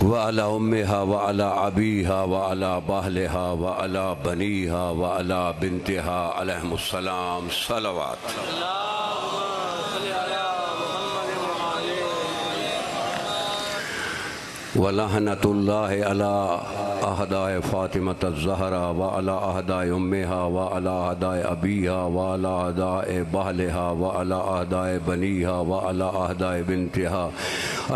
وعلى أمها وعلى أبيها وعلى بهلها وعلى بنيها وعلى بنتها عليهم السلام صلوات. ولعنة الله على أعداء فاطمة الزهراء وعلى أعداء أمها وعلى أعداء أبيها وعلى أعداء بهلها وعلى أعداء بنيها وعلى أعداء بنتها.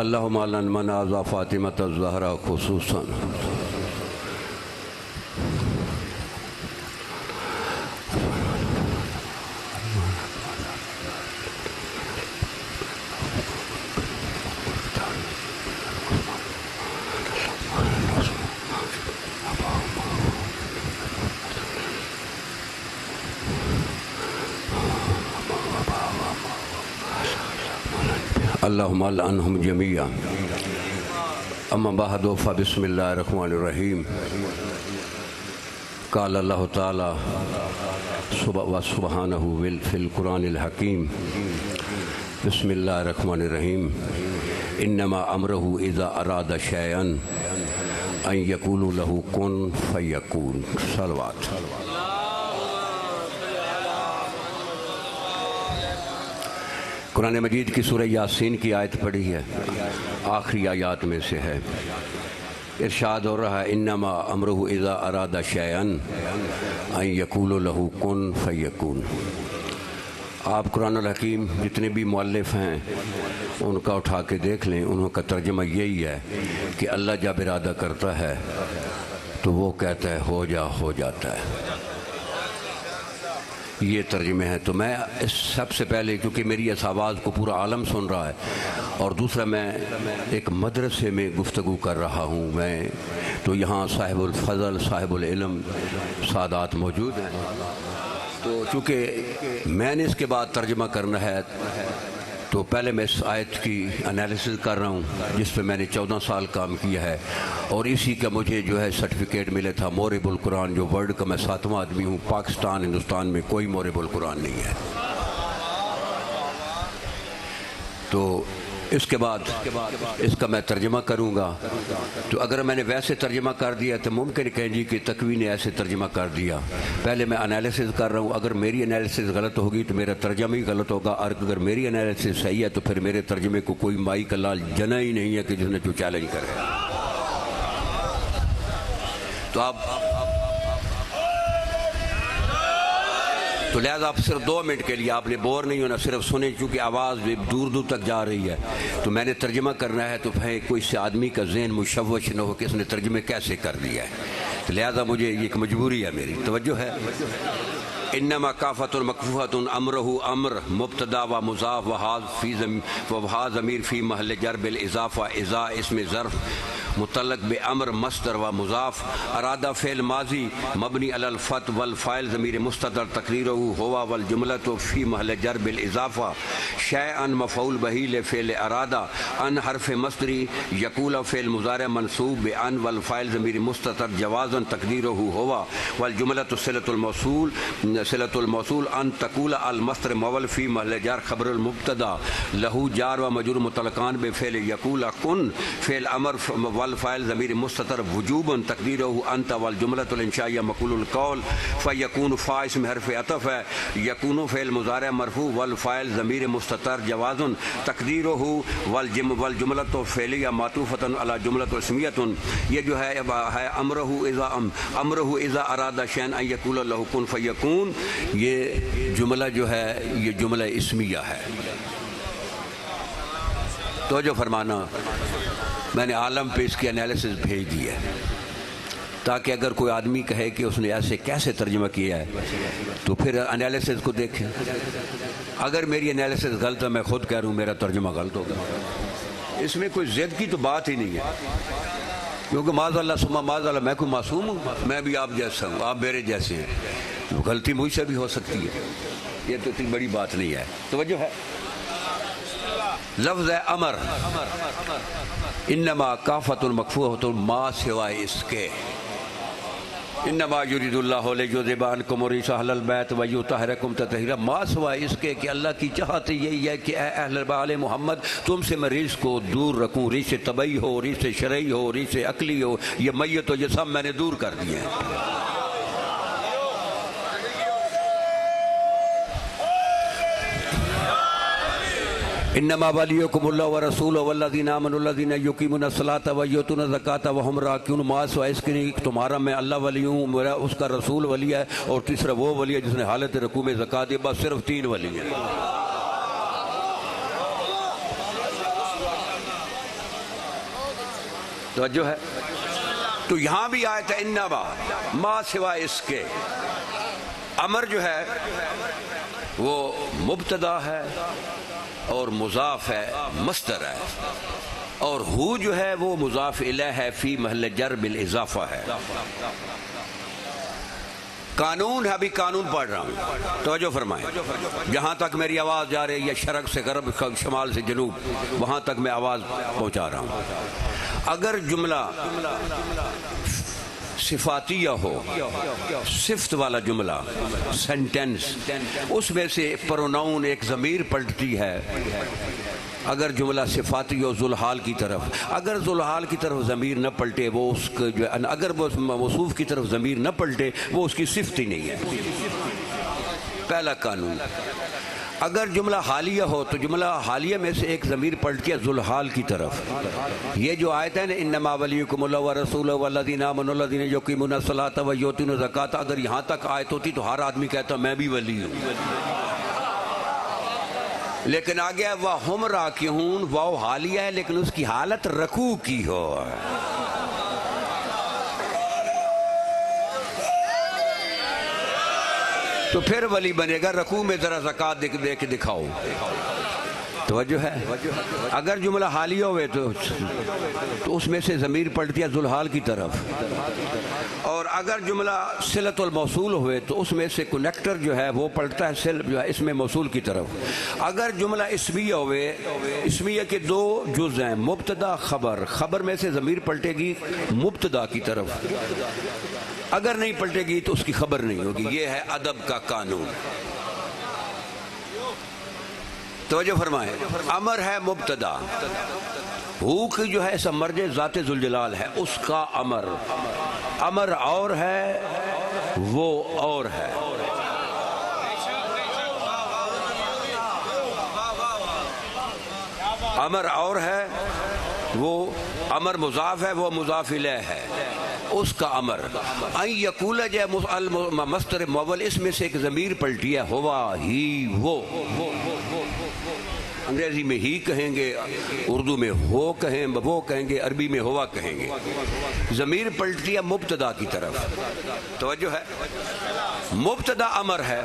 اللهم علن من آذى فاطمة الزهراء خصوصا. اللهم لعنهم جميعا. اما بعد فبسم الله الرحمن الرحيم. قال الله تعالى سبحانه في القرآن الحكيم. بسم الله الرحمن الرحيم. انما امره اذا اراد شيئا ان يقول له كن فيكون. صلوات. قرآن مجید کی سورہ یاسین کی آیت پڑھی ہے، آخری آیات میں سے ہے. ارشاد ہو رہا ہے انما امرہ اذا اراد شیئا ان یقول لہ کن فیکون. آپ قرآن الحکیم جتنے بھی مؤلف ہیں ان کا اٹھا کے دیکھ لیں، انہوں کا ترجمہ یہی ہے کہ اللہ جب ارادہ کرتا ہے تو وہ کہتا ہے ہو جا، ہو جاتا ہے. یہ ترجمے ہیں. تو میں اس سب سے پہلے، کیونکہ میری اس آواز کو پورا عالم سن رہا ہے، اور دوسرا میں ایک مدرسے میں گفتگو کر رہا ہوں، میں تو یہاں صاحب الفضل صاحب العلم سادات موجود ہیں، تو چونکہ میں نے اس کے بعد ترجمہ کرنا ہے تو پہلے میں اس آیت کی انالیسس کر رہا ہوں جس پہ میں نے 14 سال کام کیا ہے، اور اسی کا مجھے جو ہے سرٹیفکیٹ ملے تھا مورب القرآن، جو ورلڈ کا میں 7واں آدمی ہوں. پاکستان ہندوستان میں کوئی مورب القرآن نہیں ہے. تو اس کے بعد اس کا میں ترجمہ کروں گا. تو اگر میں نے ویسے ترجمہ کر دیا تو ممکن کہیں جی کہ تقوی نے ایسے ترجمہ کر دیا. پہلے میں انالیسس کر رہا ہوں، اگر میری انالیسس غلط ہوگی تو میرا ترجمہ ہی غلط ہوگا، اور اگر میری انالیسس صحیح ہے تو پھر میرے ترجمے کو کوئی مائی کا لال جنا ہی نہیں ہے کہ جس نے جو چیلنج کرے. تو آپ تو لہذا آپ صرف 2 منٹ کے لیے آپ نے بور نہیں ہونا، صرف سنیں، چونکہ آواز دور دور تک جا رہی ہے. تو میں نے ترجمہ کرنا ہے تو پھر کوئی سے آدمی کا ذہن مشوش نہ ہو کہ اس نے ترجمے کیسے کر دیا ہے. تو لہذا مجھے یہ ایک مجبوری ہے میری. توجہ ہے. انما کافۃ مکفوۃ امرہ امر مبتدا و مضاف وہا ضمیر فی محل جر بالاضافہ اذا اسم ظرف متعلق بامر مصدر و مضاف. ارادہ فعل ماضی مبنی علی الفتح والفاعل ضمیر مستتر تقریرہ ہوا والجملۃ فی محل جر بالاضافہ. شیئا مفعول بہ لفعل ارادہ. ان حرف مصدری یقول فعل مضارع منصوب بان والفاعل ضمیر مستتر جوازا تقدیرہ ہوا والجملۃ صلۃ الموصول ان تقول المصدر مول فی محل جر خبر المبتدا لہو جار و مجرور متعلقان بفعل یقول کن فعل امر والفاعل ضمیر مستتر وجوبا تقدیرہ انت والجملۃ الانشائیہ مقول القول فیکون فا اسم حرف عطف ہے. یکون فعل مضارع مرفوع والفاعل ضمیر مستتر جواز تقدیرہ والجملۃ فعلیہ معطوفۃ علی جملۃ اسمیۃ. یہ جو ہے امرہ اذا اراد شیئا ان یقول لہ کن فیکون، یہ جملہ جو ہے یہ جملہ اسمیہ ہے. تو جو فرمانا میں نے عالم پہ اس کی انالیسس بھیج دی ہے تاکہ اگر کوئی آدمی کہے کہ اس نے ایسے کیسے ترجمہ کیا ہے تو پھر انالیسس کو دیکھیں. اگر میری انالیسس غلط ہے، میں خود کہہ رہا ہوں میرا ترجمہ غلط ہوگا، اس میں کوئی ضد کی تو بات ہی نہیں ہے، کیونکہ معاذ اللہ ثم معاذ اللہ میں کوئی معصوم ہوں، میں بھی آپ جیسا ہوں، آپ میرے جیسے ہیں، غلطی مجھ سے بھی ہو سکتی ہے، یہ تو اتنی بڑی بات نہیں ہے. توجہ ہے. لفظ امر انما کافۃ مکفوۃ ما سوائے اس کے. انما یرید اللہ لیذھب عنکم الرجس اہل البیت ویطہرکم تطہیرا، ما سوائے اس کے کہ اللہ کی چاہت یہی ہے کہ اے اہل آل محمد تم سے میں رجس کو دور رکھوں، رجس طبعی ہو، رجس شرعی ہو، رجس عقلی ہو، یہ میت ہو، یہ سب میں نے دور کر دیے ہیں۔ انما ولیکم اللہ ورسولہ والذین آمنوا الذین یقیمون الصلاۃ ویؤتون الزکاۃ وہم راکعون، ما سوائے اس کے نہیں تمہارا میں اللہ ولی ہوں، میرا اس کا رسول ولی ہے، اور تیسرا وہ ولی ہے جس نے حالت رکوع میں زکوٰۃ دی۔ بس صرف 3 ولی ہیں۔ توجہ ہے؟ تو یہاں بھی آیت ہے انما، ما سوائے اس کے، امر جو ہے وہ مبتدا ہے اور مضاف ہے، مصدر ہے، اور ہو جو ہے وہ مضاف الیہ ہے، فی محل جر بالاضافہ ہے۔ قانون ہے، ابھی قانون پڑھ رہا ہوں، توجہ فرمائیں، جہاں تک میری آواز جا رہی ہے، شرق سے غرب، شمال سے جنوب، وہاں تک میں آواز پہنچا رہا ہوں۔ اگر جملہ صفاتیہ ہو، صفت والا جملہ، سینٹنس، اس میں سے پروناؤن ایک ضمیر پلٹتی ہے، اگر جملہ صفاتی ہو ذوالحال کی طرف، اگر ذوالحال کی طرف ضمیر نہ پلٹے وہ اس کا جو، اگر وہ موصوف کی طرف ضمیر نہ پلٹے وہ اس کی صفت ہی نہیں ہے۔ پہلا قانون۔ اگر جملہ حالیہ ہو تو جملہ حالیہ میں سے ایک ضمیر پلٹ کے ذوالحال کی طرف۔ یہ جو آیت ہے نا انما ولیکم اللہ ورسولہ والذین آمنوا الذین یقیمون الصلاۃ ویؤتون الزکاۃ، اگر یہاں تک آیت ہوتی تو ہر آدمی کہتا میں بھی ولی ہوں، لیکن آگے وہم راکعون، واو حالیہ ہے لیکن اس کی حالت رکوع کی ہو، تو پھر ولی بنے گا۔ رکوع میں ذرا زکوٰۃ دے کے دکھاؤ، توجہ ہے۔ اگر جملہ حالیہ ہوئے تو اس میں سے ضمیر پلٹتی ہے ذوالحال کی طرف، اور اگر جملہ صلۃ الموصول ہوئے تو اس میں سے کنیکٹر جو ہے وہ پلٹتا ہے جو ہے اس میں موصول کی طرف۔ اگر جملہ اسمیہ ہوئے، اسمیہ کے 2 جز ہیں، مبتدا خبر، خبر میں سے ضمیر پلٹے گی مبتدا کی طرف، اگر نہیں پلٹے گی تو اس کی خبر نہیں ہوگی۔ یہ ہے ادب کا قانون، توجہ فرمائیں۔ امر ہے مبتدا، ہو کی جو ہے مرجع ذات ذوالجلال ہے، اس کا امر، امر اور ہے وہ اور ہے۔ امر اور ہے وہ، امر مضاف ہے وہ مضاف الیہ ہے، اس کا امر۔ ان یقول جے مصدر مول، اس میں سے ایک ضمیر پلٹی ہے، ہوا، ہی، وہ۔ انگریزی میں ہی کہیں گے، اردو میں ہو کہیں، وہ کہیں گے، عربی میں ہوا کہیں گے۔ ضمیر پلٹی ہے مبتدا کی طرف، توجہ ہے۔ مبتدا امر ہے،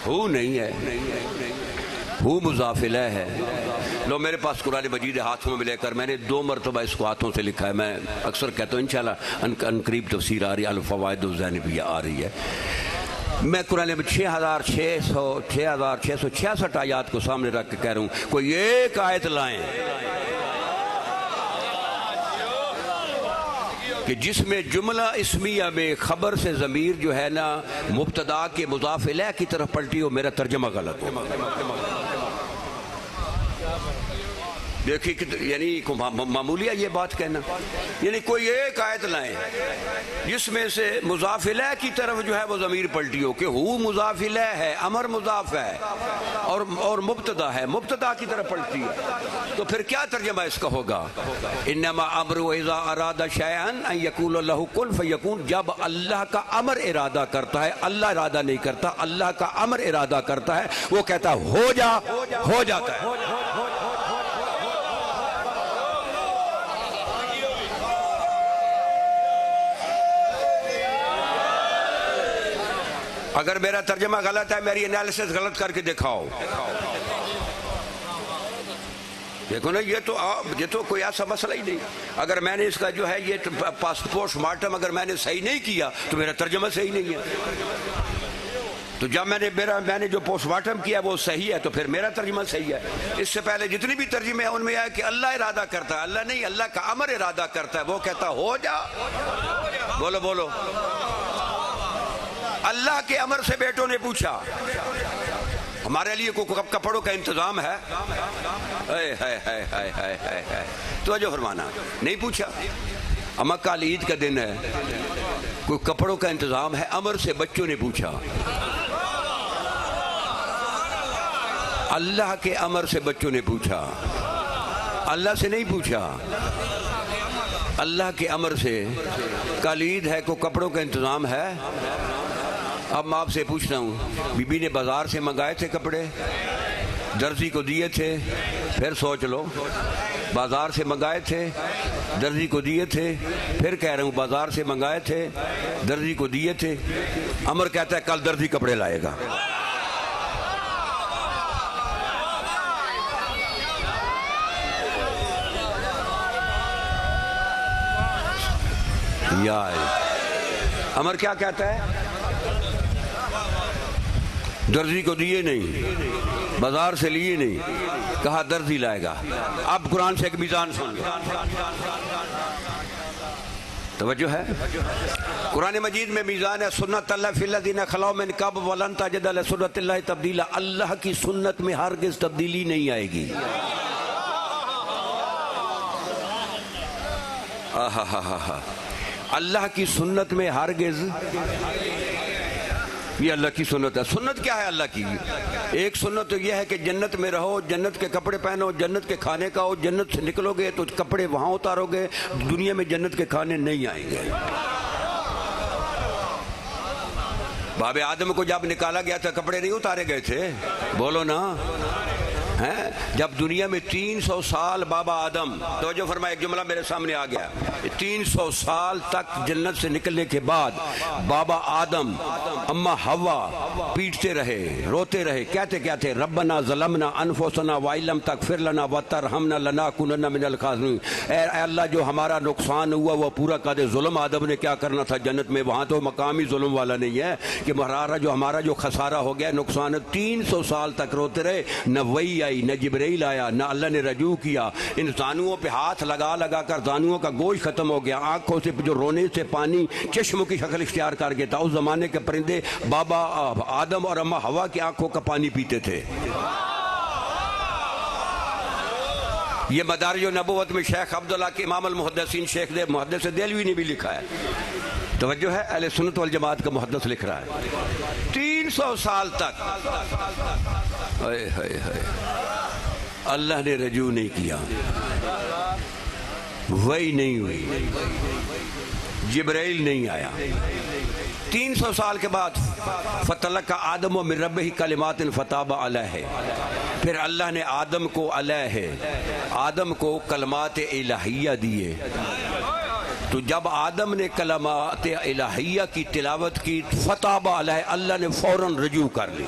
ہو نہیں ہے، ہو مضاف الیہ ہے۔ لو میرے پاس قرآن مجید ہاتھوں میں لے کر میں نے 2 مرتبہ اس کو ہاتھوں سے لکھا ہے، میں اکثر کہتا ہوں انشاءاللہ ان قریب تفسیر آ رہی ہے، الفوائد الذہنیہ آ رہی ہے۔ میں قرآن میں 6666 آیات کو سامنے رکھ کے کہہ رہا ہوں، کوئی ایک آیت لائیں کہ جس میں جملہ اسمیہ میں خبر سے ضمیر جو ہے نا مبتدا کے مضاف الیہ کی طرف پلٹی ہو، میرا ترجمہ غلط ہو۔ دیکھیے یعنی معمولی ہے یہ بات کہنا، یعنی کوئی ایک آیت لائیں جس میں سے مضاف الیہ کی طرف جو ہے وہ ضمیر پلٹی ہو، کہ ہو مضاف الیہ ہے، امر مضاف ہے، اور مبتدا ہے، مبتدا کی طرف پلٹی ہے، تو پھر کیا ترجمہ اس کا ہوگا؟ انما امرہ اذا اراد شیئا ان یقول لہ کن فیکون۔ جب اللہ کا امر ارادہ کرتا ہے، اللہ ارادہ نہیں کرتا، اللہ کا امر ارادہ کرتا ہے، وہ کہتا ہے ہو جا، ہو جاتا ہے۔ اگر میرا ترجمہ غلط ہے، میری انالیسس غلط کر کے دکھاؤ۔ دیکھو نا، یہ تو کوئی ایسا مسئلہ ہی نہیں۔ اگر میں نے اس کا جو ہے یہ پوسٹ مارٹم اگر میں نے صحیح نہیں کیا تو میرا ترجمہ صحیح نہیں ہے۔ تو جب میں نے جو پوسٹ مارٹم کیا وہ صحیح ہے تو پھر میرا ترجمہ صحیح ہے۔ اس سے پہلے جتنی بھی ترجمے ہیں ان میں ہے کہ اللہ ارادہ کرتا ہے، اللہ نہیں، اللہ کا امر ارادہ کرتا ہے، وہ کہتا ہو جا۔ بولو بولو. اللہ کے امر سے بیٹوں نے پوچھا ہمارے لیے کوئی کپڑوں کا انتظام ہے؟ توجہ فرمانا. نہیں پوچھا. اما کل عید کا دن ہے, کوئی کپڑوں کا انتظام ہے؟ امر سے بچوں نے پوچھا. اللہ کے امر سے بچوں نے پوچھا, اللہ سے نہیں پوچھا. اللہ کے امر سے کل عید ہے, کوئی کپڑوں کا انتظام ہے؟ اب میں آپ سے پوچھتا ہوں, بی بی نے بازار سے منگائے تھے کپڑے, درزی کو دیے تھے؟ پھر سوچ لو, بازار سے منگائے تھے, درزی کو دیے تھے؟ پھر کہہ رہا ہوں بازار سے منگائے تھے, درزی کو دیے تھے. امر کہتا ہے کل درزی کپڑے لائے گا. امر کیا کہتا ہے؟ درزی کو دیے نہیں, بازار سے لیے نہیں, کہا درزی لائے گا. اب قرآن سے ایک میزان سن لو, توجہ ہے. قرآن مجید میں میزان ہے سنت اللہ فی الذین خلو من قبل ولن تجد لسنت اللہ تبدیلا. اللہ کی سنت میں ہرگز تبدیلی نہیں آئے گی. اللہ کی سنت میں ہرگز, یہ اللہ کی سنت ہے. سنت کیا ہے اللہ کی؟ ایک سنت تو یہ ہے کہ جنت میں رہو, جنت کے کپڑے پہنو, جنت کے کھانے کھاؤ. جنت سے نکلو گے تو کپڑے وہاں اتارو گے, دنیا میں جنت کے کھانے نہیں آئیں گے. باب آدم کو جب نکالا گیا تھا کپڑے نہیں اتارے گئے تھے؟ بولو نا. جب دنیا میں 300 سال بابا آدم, توجہ فرمائے, ایک جملہ میرے سامنے آ گیا, 300 سال تک جنت سے نکلنے کے بعد بابا آدم اما حوا پیٹتے رہے, روتے رہے, کہتے کیا تھے؟ ربنا ظلمنا انفسنا وان لم تغفر لنا وترحمنا لنکونن من الخاسرین. اے اللہ جو ہمارا نقصان ہوا وہ پورا کر دے. ظلم آدم نے کیا کرنا تھا جنت میں؟ وہاں تو مقام ہی ظلم والا نہیں ہے کہ ہمارا جو خسارہ ہو گیا, نقصان. 300 سال تک روتے رہے, نہ وہی آئی, نہ جبرائیل آیا, نہ اللہ نے رجوع کیا. ان زانوؤں پہ ہاتھ لگا لگا کر زانوؤں کا گوشت ختم ہو گیا. آنکھوں سے جو رونے سے پانی چشموں کی شکل اختیار کر گیا تھا. اس زمانے کے پرندے بابا آدم اور اما حوا کی آنکھوں کا پانی پیتے تھے. یہ مدارج النبوت میں شیخ عبداللہ کے امام المحدثین شیخ محدث دہلوی نے بھی لکھا ہے. توجہ ہے, اہل سنت والجماعت کا محدث لکھ رہا ہے. 300 سال تک اللہ نے رجوع نہیں کیا, وحی نہیں ہوئی, جبرائیل نہیں آیا. 300 سال کے بعد فتلقى آدم من ربہ کلمات فتاب علیہ, پھر اللہ نے آدم کو کلمات الہیہ دیے. تو جب آدم نے کلمات الہیہ کی تلاوت کی, فتاب علیہ, اللہ نے فوراً رجوع کر لی.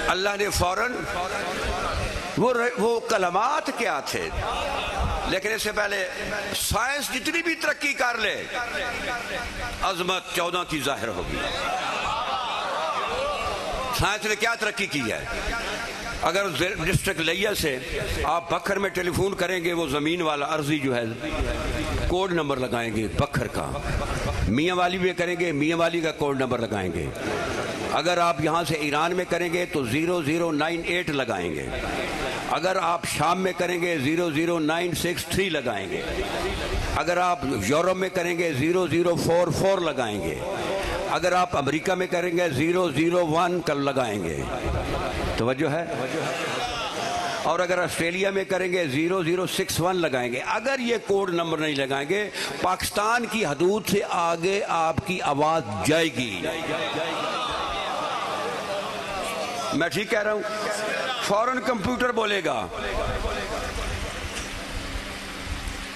اللہ نے فوراً, وہ کلمات کیا تھے؟ لیکن اس سے پہلے سائنس جتنی بھی ترقی کر لے, عظمت 14 کی ظاہر ہوگی. سائنس نے کیا ترقی کی ہے؟ اگر ڈسٹرکٹ لیا سے آپ بکھر میں ٹیلی فون کریں گے, وہ زمین والا عرضی جو ہے کوڈ نمبر لگائیں گے بکھر کا. میاں والی میں کریں گے, میاں والی کا کوڈ نمبر لگائیں گے. اگر آپ یہاں سے ایران میں کریں گے تو 0098 لگائیں گے. اگر آپ شام میں کریں گے 00963 لگائیں گے. اگر آپ یورپ میں کریں گے 0044 لگائیں گے. اگر آپ امریکہ میں کریں گے 001 کل لگائیں گے. توجہ ہے. اور اگر آسٹریلیا میں کریں گے 0061 لگائیں گے. اگر یہ کوڈ نمبر نہیں لگائیں گے, پاکستان کی حدود سے آگے آپ کی آواز جائے گی. میں ٹھیک کہہ رہا ہوں؟ فوراً کمپیوٹر بولے گا,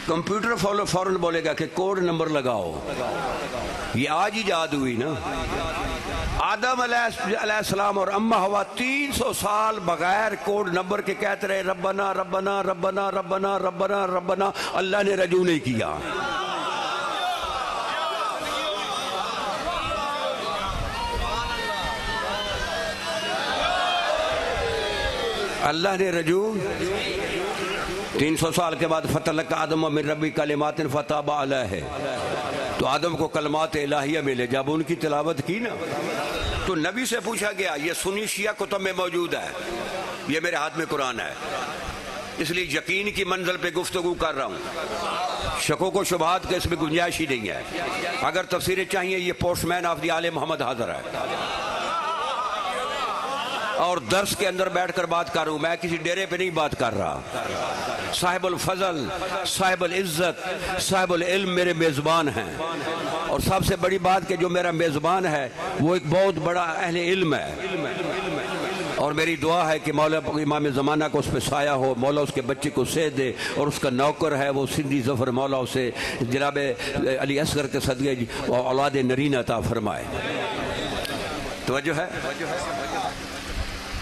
کمپیوٹر فوراً بولے گا کہ کوڈ نمبر لگاؤ. یہ آج ایجاد ہوئی نا. آدم علیہ السلام اور اما حوا 300 سال بغیر کوڈ نمبر کے کہتے رہے ربنا ربنا ربنا ربنا ربنا ربنا. اللہ نے رجوع نہیں کیا. اللہ نے رجوع 300 سال کے بعد فتلقى آدم من ربی کلمات فتاب علیہ، تو آدم کو کلمات الہیہ ملے جب ان کی تلاوت کی نا، تو نبی سے پوچھا گیا، یہ سنی شیعہ کتب میں موجود ہے، یہ میرے ہاتھ میں قرآن ہے، اس لیے یقین کی منزل پہ گفتگو کر رہا ہوں، شکوک و شبہات کا اس میں گنجائش ہی نہیں ہے۔ اگر تفسیریں چاہیے، یہ پوسٹ مین آف دی آل محمد حاضر ہے، اور درس کے اندر بیٹھ کر بات کر رہا ہوں، میں کسی ڈیرے پہ نہیں بات کر رہا۔ صاحب الفضل، صاحب العزت، صاحب العلم میرے میزبان ہیں، اور سب سے بڑی بات کہ جو میرا میزبان ہے وہ ایک بہت بڑا اہل علم ہے، اور میری دعا ہے کہ مولا امام زمانہ کو اس پہ سایہ ہو، مولا اس کے بچے کو صحت دے، اور اس کا نوکر ہے وہ سندھی ظفر، مولا اسے جناب علی اصغر کے صدقے اولاد نرین عطا فرمائے۔ توجہ ہے؟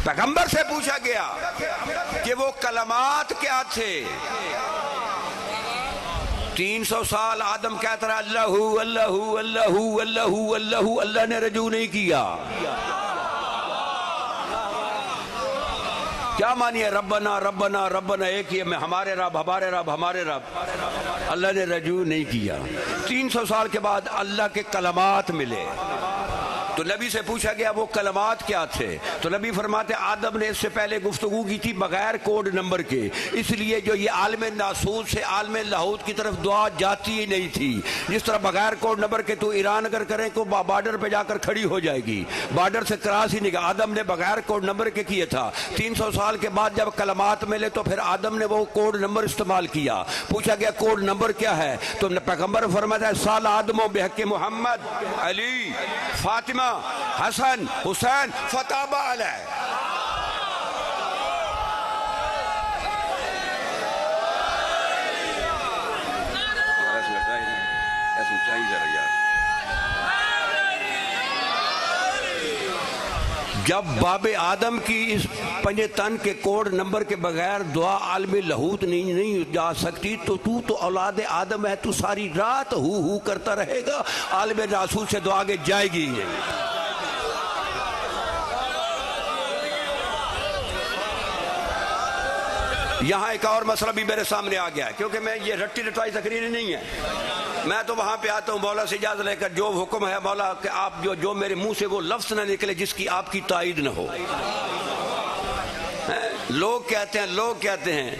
پیغمبر سے پوچھا گیا کہ وہ کلمات کیا تھے؟ 300 سال آدم کہتا رہا اللہ اللہ اللہ اللہ اللہ، اللہ نے رجوع نہیں کیا۔ کیا مانی ہے ربنا ربنا ربنا، ایک ہی ہے، ہمارے رب ہمارے رب ہمارے رب، اللہ نے رجوع نہیں کیا۔ 300 سال کے بعد اللہ کے کلمات ملے، تو نبی سے پوچھا گیا وہ کلمات کیا تھے؟ تو نبی فرماتے آدم نے اس سے پہلے گفتگو کی تھی بغیر کوڈ نمبر کے، اس لیے جو یہ عالم ناسوت سے عالم لاہوت کی طرف دعا جاتی ہی نہیں تھی۔ جس طرح بغیر کوڈ نمبر کے تو ایران اگر کریں تو بارڈر پہ جا کر کھڑی ہو جائے گی، بارڈر سے کراس ہی نہیں گا۔ آدم نے بغیر کوڈ نمبر کے کیے تھا، 300 سال کے بعد جب کلمات ملے تو پھر آدم نے وہ کوڈ نمبر استعمال کیا۔ پوچھا گیا کوڈ نمبر کیا ہے؟ تو پیغمبر فرماتا ہے سال آدم و بحق محمد علی فاطمہ حسن حسین فتاب علیہ۔ جب باب آدم کی اس پنجے تن کے کوڈ نمبر کے بغیر دعا عالم لہوت نہیں جا سکتی، تو تو اولاد آدم ہے، تو ساری رات ہو کرتا رہے گا، عالم ناسوت سے دعا آگے جائے گی ہی نہیں۔ یہاں ایک اور مسئلہ بھی میرے سامنے آ گیا ہے، کیونکہ میں یہ رٹی رٹائی تقریر نہیں ہے، میں تو وہاں پہ آتا ہوں مولا سے اجازت لے کر، جو حکم ہے مولا کہ آپ جو میرے منہ سے وہ لفظ نہ نکلے جس کی آپ کی تائید نہ ہو۔ لوگ کہتے ہیں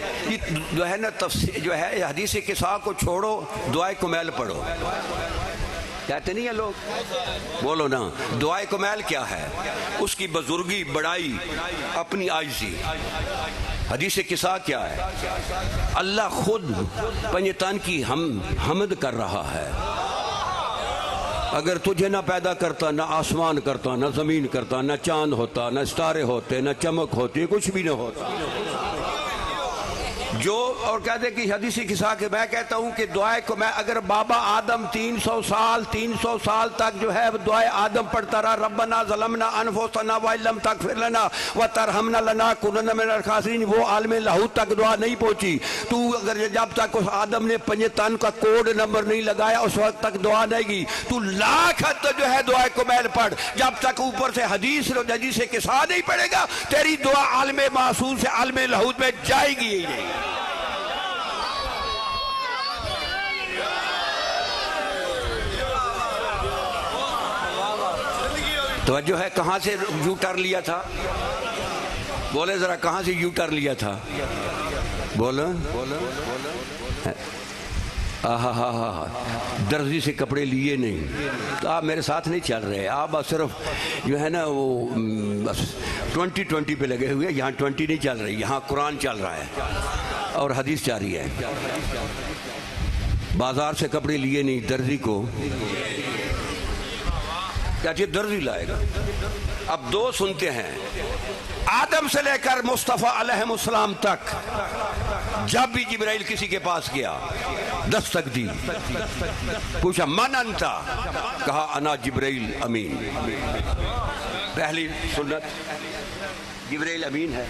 جو ہے نا جو ہے حدیث قصہ کو چھوڑو، دعائے کمیل پڑھو، کہتے نہیں ہیں لوگ؟ بولو نا، دعائے کمیل کیا ہے؟ اس کی بزرگی، بڑائی، اپنی عاجزی۔ حدیث قصہ کیا ہے؟ اللہ خود پنجتان کی حمد کر رہا ہے۔ اگر تجھے نہ پیدا کرتا، نہ آسمان کرتا، نہ زمین کرتا، نہ چاند ہوتا، نہ ستارے ہوتے، نہ چمک ہوتی، کچھ بھی نہ ہوتا۔ جو اور کہتے کہ حدیث قصہ کہ میں کہتا ہوں کہ دعائے کو میں اگر بابا آدم 300 سال تک جو ہے دعائے آدم پڑھتا رہا، ربنا ظلمنا انفسنا وان لم تغفر لنا وترحمنا لنکونن من الخاسرین، وہ عالم لاہوت تک دعا نہیں پہنچی، تو اگر جب تک اس آدم نے پنجے تن کا کوڈ نمبر نہیں لگایا اس وقت تک دعا نہیں گی۔ تو لاکھ حد جو ہے دعائے کو میل پڑھ، جب تک اوپر سے حدیث قصہ نہیں پڑھے گا تیری دعا عالم محسوس سے عالم لاہوت میں جائے گی ہی نہیں۔ توجہ ہے؟ کہاں سے یو ٹرن لیا تھا؟ بولے ذرا، کہاں سے یو ٹرن لیا تھا؟ بولو۔ درزی سے کپڑے لیے نہیں تو آپ میرے ساتھ نہیں چل رہے، آپ صرف جو ہے نا وہ بس 20 پہ لگے ہوئے، یہاں 20 نہیں چل رہی، یہاں قرآن چل رہا ہے اور حدیث جاری ہے۔ بازار سے کپڑے لیے نہیں، درزی کو کیا چیز درزی لائے گا۔ اب دو سنتے ہیں، آدم سے لے کر مصطفیٰ علیہ السلام تک جب بھی جبرائیل کسی کے پاس گیا دستک دی، پوچھا من انتا، کہا انا جبرائیل امین۔ پہلی سنت جبرائیل امین ہے۔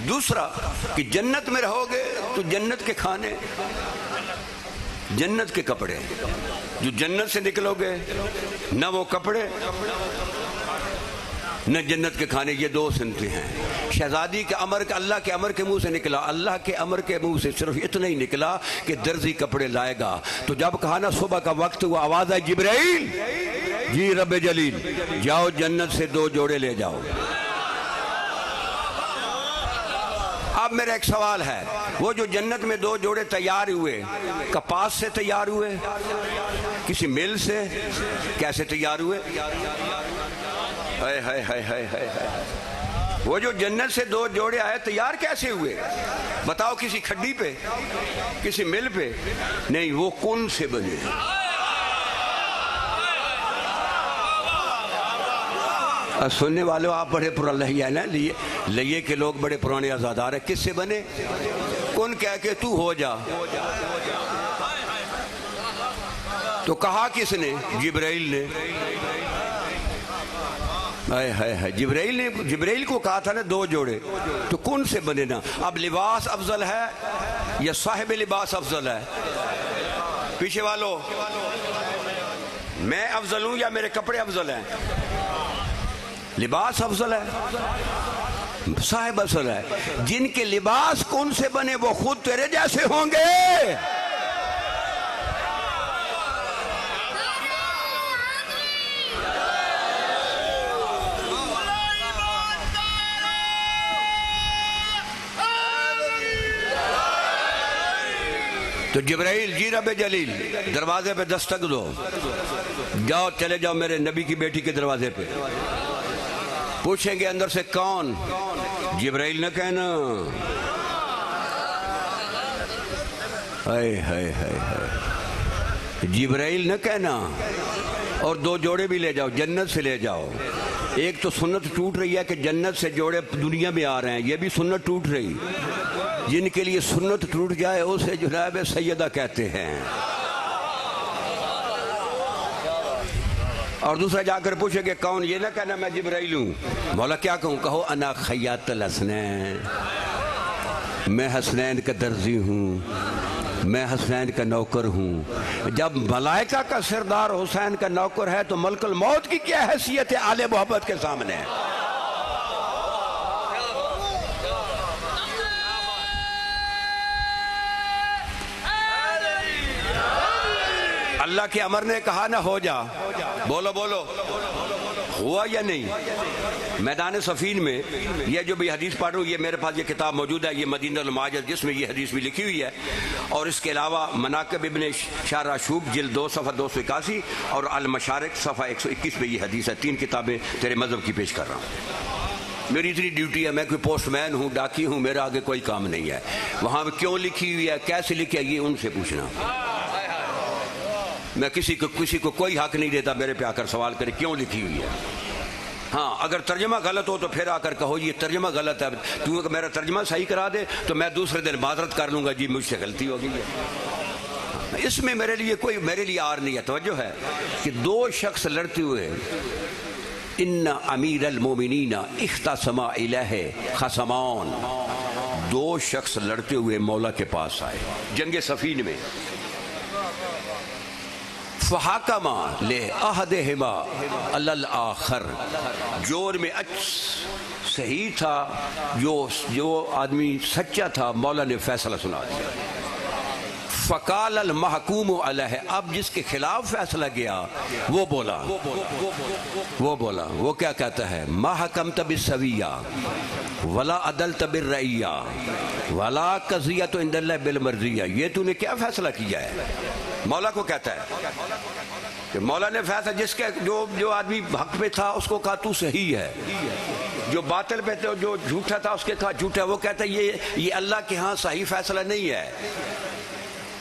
دوسرا کہ جنت میں رہو گے تو جنت کے کھانے، جنت کے کپڑے، جو جنت سے نکلو گے نہ وہ کپڑے نہ جنت کے کھانے، یہ دو صنفیں ہیں۔ شہزادی کے امر کا اللہ کے امر کے منہ سے نکلا، اللہ کے امر کے منہ سے صرف اتنا ہی نکلا کہ درزی کپڑے لائے گا۔ تو جب کہا نا صبح کا وقت ہوا، آواز آئی جبرائیل جی رب جلیل جاؤ جنت سے 2 جوڑے لے جاؤ۔ اب میرا ایک سوال ہے، وہ جو جنت میں 2 جوڑے تیار ہوئے، کپاس سے تیار ہوئے، کسی مل سے، کیسے تیار ہوئے؟ ہائے ہائے ہائے ہائے ہائے ہائے، وہ جو جنت سے 2 جوڑے آئے تیار کیسے ہوئے؟ بتاؤ، کسی کھڈی پہ، کسی مل پہ؟ نہیں، وہ کن سے بنے۔ سننے والوں آپ بڑے پراللہ ہے نا، لیے کہ لوگ بڑے پرانے آزادار ہیں۔ کس سے بنے؟ کن کہہ کے تو ہو جا۔ تو کہا کس نے؟ جبرائیل نے۔ ہائے ہائے ہائے، جبرائیل کو کہا تھا نا 2 جوڑے، تو کن سے بنے نا۔ اب لباس افضل ہے یا صاحب لباس افضل ہے؟ پیچھے والو، میں افضل ہوں یا میرے کپڑے افضل ہیں؟ لباس افضل ہے، صاحب افضل ہے۔ جن کے لباس کن سے بنے وہ خود تیرے جیسے ہوں گے۔ تو جبرائیل جی رب جلیل دروازے پہ دستک دو، جاؤ چلے جاؤ میرے نبی کی بیٹی کے دروازے پہ۔ پوچھیں گے اندر سے کون؟ جبرائیل نہ کہنا۔ ہائے ہائے ہائے ہائے، جبرائیل نہ کہنا۔ اور 2 جوڑے بھی لے جاؤ، جنت سے لے جاؤ۔ ایک تو سنت ٹوٹ رہی ہے کہ جنت سے جوڑے دنیا میں آ رہے ہیں، یہ بھی سنت ٹوٹ رہی۔ جن کے لیے سنت ٹوٹ جائے اسے جناب سیدہ کہتے ہیں۔ اور دوسرا جا کر پوچھے کہ کون؟ یہ نہ کہنا میں جبرائیل ہوں۔ مولا کیا کہوں؟ کہو انا خیاط الحسنین، میں حسنین کا درزی ہوں، میں حسنین کا نوکر ہوں۔ جب ملائکہ کا سردار حسین کا نوکر ہے تو ملک الموت کی کیا حیثیت ہے آل محبت کے سامنے؟ اللہ کے امر نے کہا نہ ہو جا، بولو بولو، ہوا یا نہیں؟ میدان صفین میں یہ جو بھی حدیث پڑھ رہا ہوں، یہ میرے پاس یہ کتاب موجود ہے، یہ مدینہ المہاجر، جس میں یہ حدیث بھی لکھی ہوئی ہے، اور اس کے علاوہ مناقب ابن شاراشوب جلد 2 صفحہ 281 اور المشارق صفحہ 121 میں یہ حدیث ہے۔ 3 کتابیں تیرے مذہب کی پیش کر رہا ہوں۔ میری اتنی ڈیوٹی ہے، میں کوئی پوسٹ مین ہوں، ڈاکی ہوں، میرا آگے کوئی کام نہیں ہے۔ وہاں کیوں لکھی ہوئی ہے، کیسے لکھی ہے، یہ ان سے پوچھنا۔ میں کسی کو کوئی حق نہیں دیتا میرے پہ آ کر سوال کرے کیوں لکھی ہوئی ہے۔ ہاں، اگر ترجمہ غلط ہو تو پھر آ کر کہو یہ ترجمہ غلط ہے، تو میرا ترجمہ صحیح کرا دے تو میں دوسرے دن معذرت کر لوں گا، جی مجھ سے غلطی ہو گئی ہے۔ اس میں میرے لیے آر نہیں ہے۔ توجہ ہے کہ 2 شخص لڑتے ہوئے، ان امیر المومنین اختصما الیہ خصمان، 2 شخص لڑتے ہوئے مولا کے پاس آئے جنگ صفین میں۔ فحاکما لأحدہما علی الآخر، جور میں صحیح تھا، جو آدمی سچا تھا مولا نے فیصلہ سنا دیا۔ فقال المحکوم علیہ، اب جس کے خلاف فیصلہ گیا وہ بولا، وہ کیا کہتا ہے؟ ما حکمت بالسویہ ولا عدلت بالرعیہ ولا قضیۃ عند اللہ بالمرضیہ، یہ تو نے کیا فیصلہ کیا ہے؟ مولا کو کہتا ہے کہ مولا نے فیصلہ، جس کے جو آدمی حق پہ تھا اس کو کہا تو صحیح ہے، جو باطل پہ تھا، جو جھوٹا تھا اس کے کہا جھوٹا۔ وہ کہتا ہے یہ اللہ کے ہاں صحیح فیصلہ نہیں ہے۔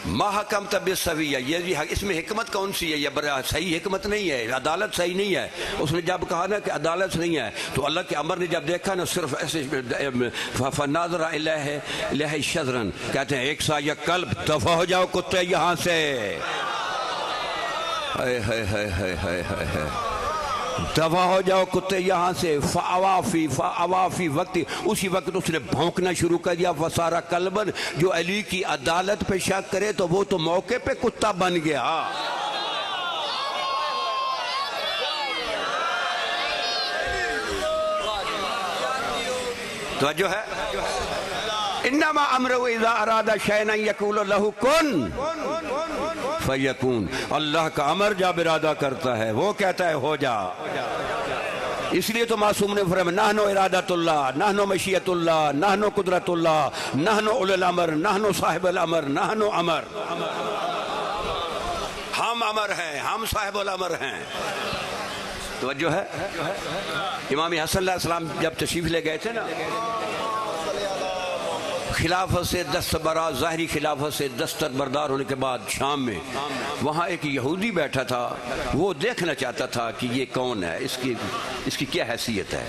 ما حکمت بالسویہ، یہ اس میں حکمت کون سی ہے؟ یہ صحیح حکمت نہیں ہے، عدالت صحیح نہیں ہے۔ اس نے جب کہا نا کہ عدالت نہیں ہے تو اللہ کے امر نے جب دیکھا نا صرف ایسے فناظر الیہ شذرا، کہتے ہیں ایک سا یا قلب، دفع ہو جاؤ کتے یہاں سے۔ دفع ہو جاؤ کتے یہاں سے۔ فاوافی وقت، اسی وقت اس نے بھونکنا شروع کر دیا۔ فسارا کلبن، جو علی کی عدالت پہ شک کرے تو وہ تو موقع پہ کتا بن گیا۔ توجہ ہے؟ انما امرہ اذا اراد شیئا یقول لہ کن فیکون. اللہ کا امر جب ارادہ کرتا ہے وہ کہتا ہے ہو جا. اس لیے تو معصوم نے فرمایا نحن ارادۃ اللہ، نحن مشیت اللہ، نحن قدرت اللہ، نحن اولی الامر، نحن صاحب الامر، نحن امر. ہم امر ہیں، ہم صاحب الامر ہیں. توجہ ہے؟ امام حسن علیہ السلام جب تشریف لے گئے تھے نا خلافت سے دستبردار، ظاہری خلافت سے دستبردار ہونے کے بعد شام میں، وہاں ایک یہودی بیٹھا تھا، وہ دیکھنا چاہتا تھا کہ یہ کون ہے، اس کی کیا حیثیت ہے.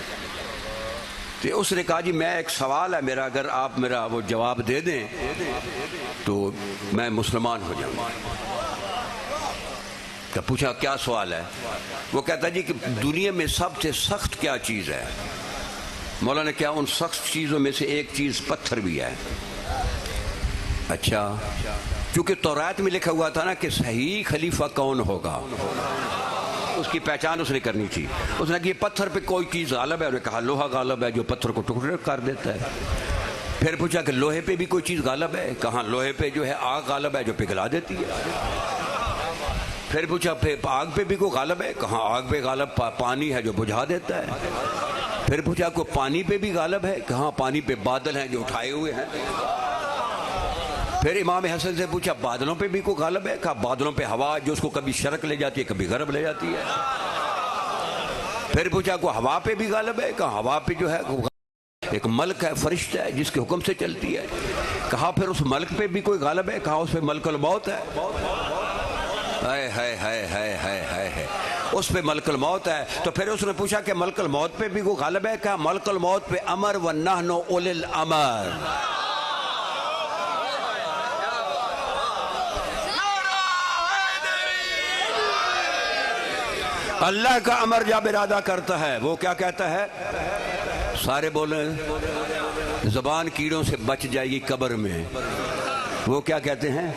تو اس نے کہا جی میں ایک سوال ہے میرا، اگر آپ میرا وہ جواب دے دیں تو میں مسلمان ہو جاؤں. تو پوچھا کیا سوال ہے؟ وہ کہتا جی کہ دنیا میں سب سے سخت کیا چیز ہے؟ مولا نے کیا ان سخت چیزوں میں سے ایک چیز پتھر بھی ہے. اچھا، کیونکہ تورات میں لکھا ہوا تھا نا کہ صحیح خلیفہ کون ہوگا، اس کی پہچان اس نے کرنی تھی. اس نے کہا یہ پتھر پہ کوئی چیز غالب ہے، انہوں نے کہا لوہا غالب ہے جو پتھر کو ٹکڑے کر دیتا ہے. پھر پوچھا کہ لوہے پہ بھی کوئی چیز غالب ہے؟ کہاں لوہے پہ جو ہے آگ غالب ہے جو پگھلا دیتی ہے. پھر پوچھا آگ پہ بھی کوئی غالب ہے؟ کہاں آگ پہ غالب پانی ہے جو بجھا دیتا ہے. پھر پوچھا کو پانی پہ بھی غالب ہے؟ کہاں پانی پہ بادل ہیں جو اٹھائے ہوئے ہیں. پھر امام حسن سے پوچھا بادلوں پہ بھی کوئی غالب ہے؟ کہا بادلوں پہ ہوا جو اس کو کبھی شرق لے جاتی ہے کبھی غرب لے جاتی ہے. پھر پوچھا کو ہوا پہ بھی غالب ہے؟ کہا ہوا پہ جو ہے ایک ملک ہے، فرشتہ ہے جس کے حکم سے چلتی ہے. کہا پھر اس ملک پہ بھی کوئی غالب ہے؟ کہا اس پہ ملک الموت ہے. اس پہ ملک الموت ہے. تو پھر اس نے پوچھا کہ ملک الموت پہ بھی کوئی غالب ہے؟ کہا ملک الموت پہ امر و نحن اولی الامر. اللہ کا امر جب ارادہ کرتا ہے وہ کیا کہتا ہے؟ سارے بولیں زبان کیڑوں سے بچ جائے گی قبر میں. وہ کیا کہتے ہیں؟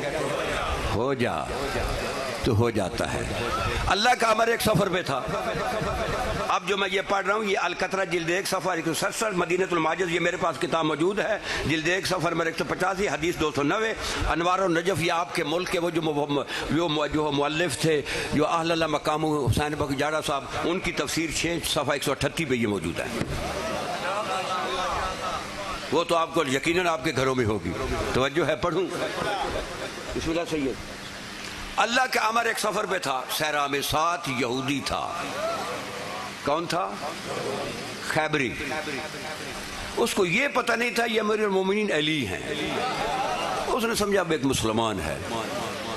ہو جا تو ہو جاتا ہے. اللہ کا امر ایک سفر پہ تھا. اب جو میں یہ پڑھ رہا ہوں یہ القطرہ جلد 1 صفحہ 167 مدینۃ الماجز، یہ میرے پاس کتاب موجود ہے، جلد 1 صفحہ نمبر 185 حدیث 290. انوار النجف یہ آپ کے ملک کے وہ جو مؤلف تھے جو اہل اللہ مقام حسین بخش جاڑا صاحب، ان کی تفسیر 6 صفحہ 138 پہ یہ موجود ہے. وہ تو آپ کو یقیناً آپ کے گھروں میں ہوگی. توجہ ہے؟ پڑھوں بسم اللہ. سید اللہ کا امر ایک سفر پہ تھا، صحرا میں 7 یہودی تھا. کون تھا؟ خیبری. اس کو یہ پتہ نہیں تھا یہ امیر المومنین علی ہیں. اس نے سمجھا اب ایک مسلمان ہے.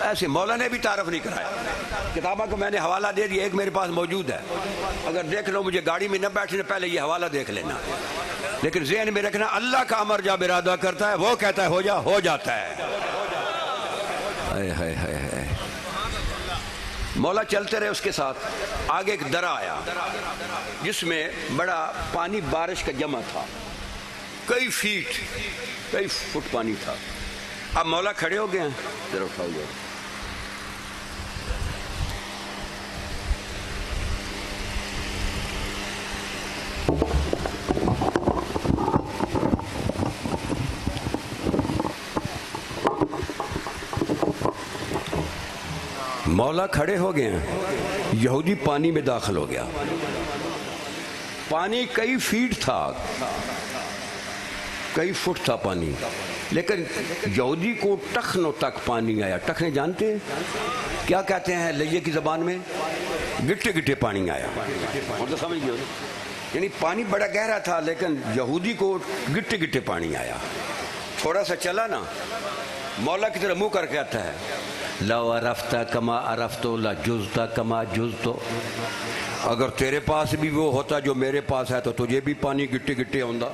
ایسے مولا نے بھی تعارف نہیں کرایا. کتابوں کو میں نے حوالہ دے دیا، ایک میرے پاس موجود ہے، اگر دیکھ لو مجھے گاڑی میں نہ بیٹھنے پہلے یہ حوالہ دیکھ لینا. لیکن ذہن میں رکھنا اللہ کا امر جب ارادہ کرتا ہے وہ کہتا ہے ہو جا، ہو جاتا ہے. مولا چلتے رہے اس کے ساتھ. آگے ایک درہ آیا جس میں بڑا پانی بارش کا جمع تھا، کئی فٹ پانی تھا. اب مولا کھڑے ہو گئے ہیں، ذرا اٹھاؤ گے. مولا کھڑے ہو گئے ہیں، یہودی پانی میں داخل ہو گیا. پانی کئی فٹ تھا، کئی فٹ تھا پانی، لیکن یہودی کو ٹخنوں تک پانی آیا. ٹخنے جانتے ہیں کیا کہتے ہیں لیے کی زبان میں؟ گٹے گٹے پانی آیا. مطلب سمجھ گئے؟ یعنی پانی بڑا گہرا تھا لیکن یہودی کو گٹے گٹے پانی آیا. تھوڑا سا چلا نا، مولا کی طرح منہ کر کے آتا ہے لو عرفت کما عرفت لجزت کما جزت. اگر تیرے پاس بھی وہ ہوتا جو میرے پاس ہے تو تجھے بھی پانی گٹے گٹے ہوندا.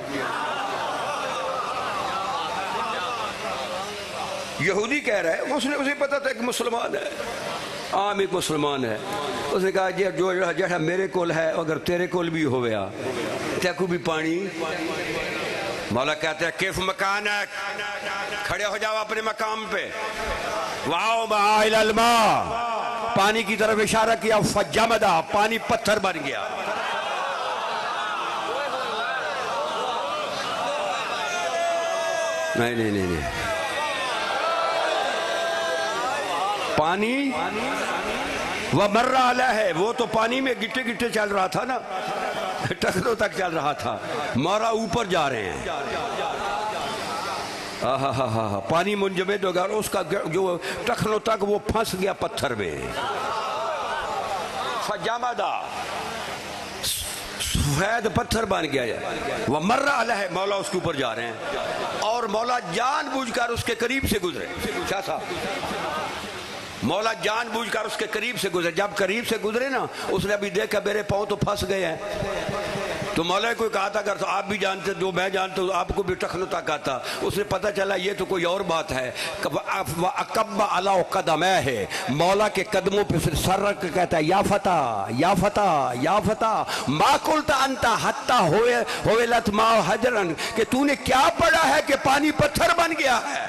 یہودی کہہ رہا ہے، اسے پتا تھا کہ مسلمان ہے، عام ایک مسلمان ہے. اس نے کہا جو جیسا میرے کول ہے اگر تیرے کول بھی ہویا تے کو بھی پانی. مولا کہتے ہیں کیف مکانک، کھڑے ہو جاؤ اپنے مقام پہ. واؤ بہائل الماء، پانی کی طرف اشارہ کیا، فجمدہ، پانی پتھر بن گیا. نہیں نہیں نہیں نہیں، پانی وہ مر علیہ ہے، وہ تو پانی میں گٹے گٹے چل رہا تھا نا، ٹخنوں تک چل رہا تھا، مولا اوپر جا رہے ہیں، پانی منجمد ہو گیا، اور اس کا جو ٹخنوں تک وہ پھنس گیا پتھر میں، فجامدہ، سفید پتھر بن گیا ہے، وہ مر علیہ، مولا اس کے اوپر جا رہے ہیں، اور مولا جان بوجھ کر اس کے قریب سے گزرے، کیا تھا؟ مولا جان بوجھ کر اس کے قریب سے گزرے، جب قریب سے گزرے نا، اس نے ابھی دیکھا میرے پاؤں تو پھنس گئے ہیں، تو مولا کوئی کہا تھا اگر تو آپ بھی جانتے، جو میں جانتا ہوں آپ کو بھی ٹخنوں تک آتا، اس نے پتہ چلا یہ تو کوئی اور بات ہے، وَأَقَبَّ عَلَىٰ قَدَمَيْهِ، مولا کے قدموں پہ سر رکھ کے کہتا ہے یا فتح یا فتح یا فتح ما قلت انت حتی حولت ماء حجرا، کہ تو نے کیا پڑھا ہے کہ پانی پتھر بن گیا ہے؟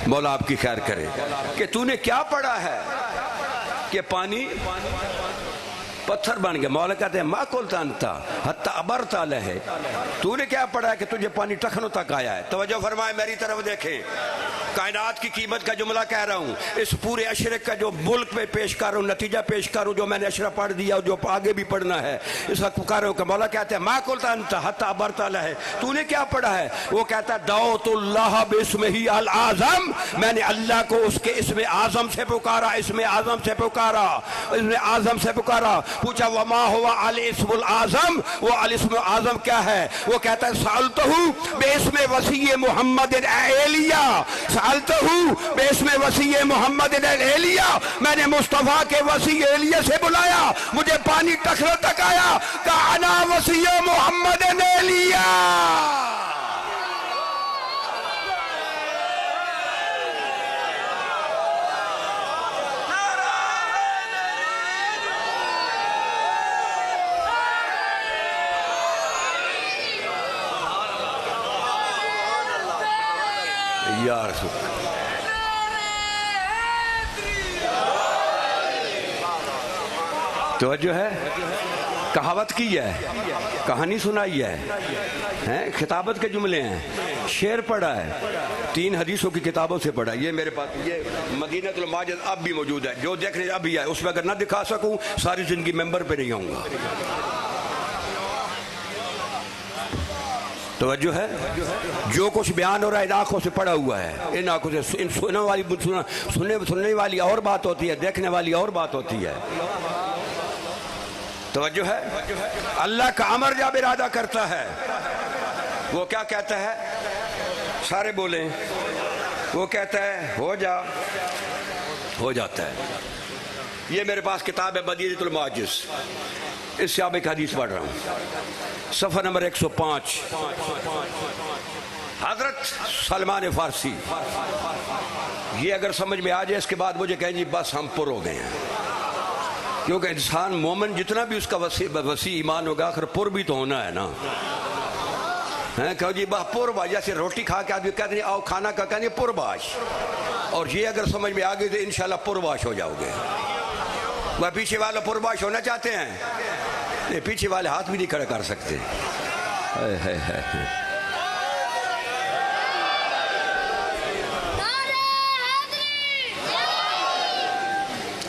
مولا آپ کی خیر کرے کہ تو نے کیا پڑھا ہے کہ پانی پتھر بن گیا؟ مولا کہتے ہیں ما قلت انت حتی عبرت علیہ، تو نے کیا پڑھا ہے کہ تجھے پانی ٹخنوں تک آیا ہے؟ توجہ فرمائے، میری طرف دیکھیں، کائنات کی قیمت کا جملہ کہہ رہا ہوں، اس پورے اشرے کا جو ملک میں پیش کر رہا ہوں، نتیجہ پیش کر رہا ہوں، جو میں نے اشرہ پڑھ دیا جو آگے بھی پڑھنا ہے، اس وقت کہہ رہا ہوں کہ مولا کہتے ہیں ما قلت انت حتی عبرت علیہ، تو نے کیا پڑھا ہے؟ وہ کہتا ہے دعوت اللہ باسمہ العظم، میں نے اللہ کو اس کے اسم اعظم سے پکارا، اسم اعظم سے پکارا، اسم اعظم سے پکارا۔ پوچھا وما ہوا الاسم العظم، وہ الاسم اعظم کیا ہے؟ وہ کہتا ہے سألتہ باسم وسیع محمد ایلیہ، سألتہ باسم وسیع محمد ایلیہ، میں نے مصطفیٰ کے وسیع ایلیہ سے بلایا، مجھے پانی ٹخنوں تک آیا، کہا انا وسیع محمد ایلیہ۔ یا رسول توجہ ہے، کہاوت کی ہے، کہانی سنائی ہے، خطابت کے جملے ہیں، شعر پڑھا ہے، 3 حدیثوں کی کتابوں سے پڑھا، یہ میرے پاس یہ مدینۃ الماجد اب بھی موجود ہے، جو دیکھنے اب بھی ہے، اس میں اگر نہ دکھا سکوں ساری زندگی ممبر پہ نہیں آؤں گا۔ توجہ ہے، جو کچھ بیان ہو رہا ہے ان آنکھوں سے پڑا ہوا ہے، ان آنکھوں سے، ان سننے والی اور بات ہوتی ہے، دیکھنے والی اور بات ہوتی ہے۔ توجہ ہے، اللہ کا امر جب ارادہ کرتا ہے وہ کیا کہتا ہے؟ سارے بولیں، وہ کہتا ہے ہو جا، ہو جاتا ہے۔ یہ میرے پاس کتاب ہے مدینۃ الماجز، اس سے آپ ایک حدیث پڑھ رہا ہوں، صفحہ نمبر 105، حضرت سلمان فارسی۔ یہ اگر سمجھ میں آ جائے اس کے بعد مجھے کہیں جی بس ہم پر ہو گئے ہیں، کیونکہ انسان مومن جتنا بھی اس کا وسیع ایمان ہوگا آخر پر بھی تو ہونا ہے نا، کہو جی بس پر باش، جیسے روٹی کھا کے آدمی کہتے ہیں آؤ کھانا کا، کہتے ہیں پر باش، اور یہ اگر سمجھ میں آ گئی تو انشاءاللہ پر باش ہو جاؤ گے۔ وہ پیچھے والے پر باش ہونا چاہتے ہیں، پیچھے والے ہاتھ بھی نہیں کھڑا کر سکتے۔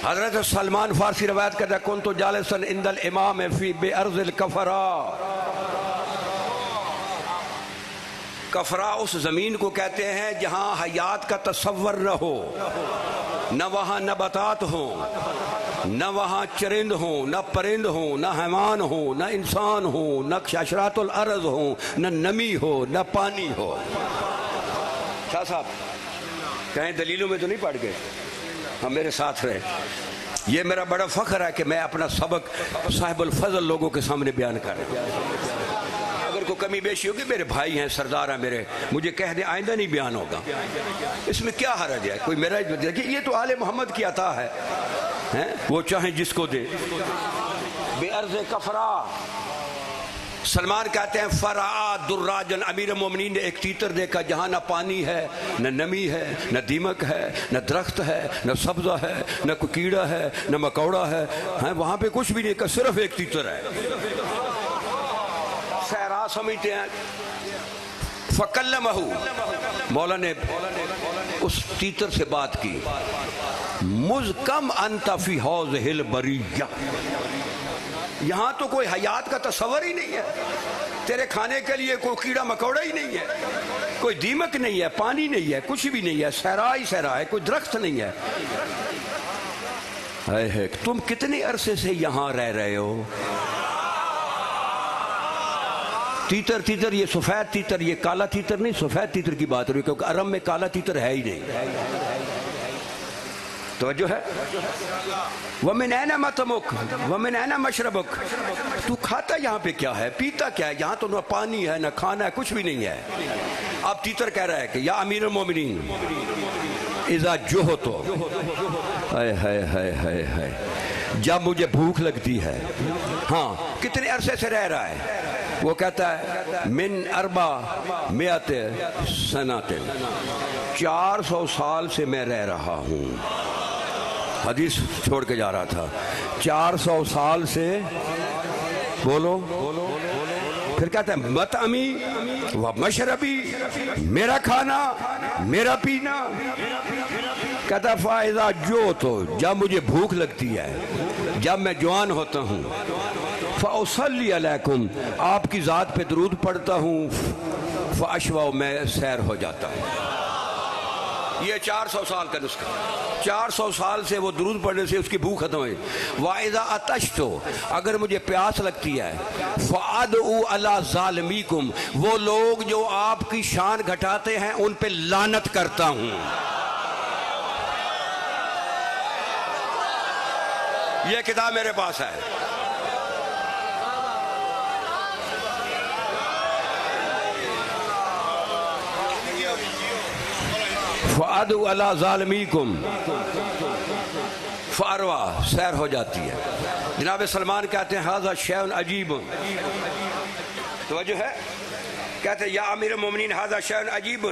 حضرت سلمان فارسی روایت کرتا ہے کنتو جالسا عند الامام فی بارض الکفراء، کفراء اس زمین کو کہتے ہیں جہاں حیات کا تصور نہ ہو، نہ وہاں نباتات ہوں، نہ وہاں چرند ہوں، نہ پرند ہوں، نہ حیوان ہوں، نہ انسان ہوں، نہ حشرات الارض ہوں، نہ نمی ہو، نہ پانی ہو۔ شاہ صاحب کہیں دلیلوں میں تو نہیں پڑھ گئے؟ ہم میرے ساتھ رہے۔ یہ میرا بڑا فخر ہے کہ میں اپنا سبق صاحب الفضل لوگوں کے سامنے بیان کر رہا ہوں۔ اگر کوئی کمی بیشی ہوگی، میرے بھائی ہیں، سردار ہیں میرے، مجھے کہہ دیں آئندہ نہیں بیان ہوگا، اس میں کیا حرج ہے؟ کوئی میرا دیکھیے، یہ تو آل محمد کی عطا ہے، وہ چاہیں جس کو دے۔ بے ارض کفرا، سلمان کہتے ہیں فرآ دراجن، امیر المومنین نے ایک تیتر دیکھا جہاں نہ پانی ہے، نہ نمی ہے، نہ دیمک ہے، نہ درخت ہے، نہ سبزہ ہے، نہ کوئی کیڑا ہے، نہ مکوڑا ہے، وہاں پہ کچھ بھی نہیں کہ صرف ایک تیتر ہے. صحرا سمجھتے ہیں. فکلمہ، مولا نے اس تیتر سے بات کی. مذ کم انت فی حوضہ البریہ، یہاں تو کوئی حیات کا تصور ہی نہیں ہے، تیرے کھانے کے لیے کوئی کیڑا مکوڑا ہی نہیں ہے، کوئی دیمک نہیں ہے، پانی نہیں ہے، کچھ بھی نہیں ہے، صحرا ہی صحرا ہے، کوئی درخت نہیں ہے. تم کتنے عرصے سے یہاں رہ رہے ہو؟ تیتر تیتر، یہ سفید تیتر، یہ کالا تیتر نہیں، سفید تیتر کی بات ہو رہی ہے، کیونکہ عرب میں کالا تیتر ہے ہی نہیں. توجہ ہے. وَمِنْ أَيْنَ مَطْعَمُكَ وَمِنْ أَيْنَ مَشْرَبُكَ، تو کھاتا یہاں پہ کیا ہے، پیتا کیا ہے؟ یہاں تو نہ پانی ہے، نہ کھانا ہے، کچھ بھی نہیں ہے. اب تیتر کہہ رہا ہے کہ یا امیر المومنین اذا جوہتو، جب مجھے بھوک لگتی ہے. ہاں، کتنے عرصے سے رہ رہا ہے؟ وہ کہتا ہے من 400 سنۃ، 400 سال سے میں رہ رہا ہوں. حدیث چھوڑ کے جا رہا تھا. 400 سال سے، بولو. پھر کہتا ہے مطعمی و مشربی، میرا کھانا میرا پینا. کہتا ہے فائدہ جو، تو جب مجھے بھوک لگتی ہے، جب میں جوان ہوتا ہوں، فَأُصَلِّي عَلَيْكُمْ، آپ کی ذات پہ درود پڑھتا ہوں، فَأَشْوَأُ، میں سیر ہو جاتا ہوں. یہ 400 سال کا نسخہ. 400 سال سے وہ درود پڑھنے سے اس کی بھوک ختم ہوئی. وَإِذَا أَتَشْتُ، اگر مجھے پیاس لگتی ہے، فَأَدْعُوا عَلَىٰ ظَالِمِيكُمْ، وہ لوگ جو آپ کی شان گھٹاتے ہیں ان پہ لعنت کرتا ہوں. یہ کتاب میرے پاس ہے. فَأَدْعُوا عَلَىٰ ظَالِمِيكُمْ فَأَرْوَىٰ، سیر ہو جاتی ہے. جناب سلمان کہتے ہیں هَذَا شَيْءٌ عَجِيبٌ. توجہ ہے. کہتے ہیں یا امیر المومنین هَذَا شَيْءٌ عَجِيبٌ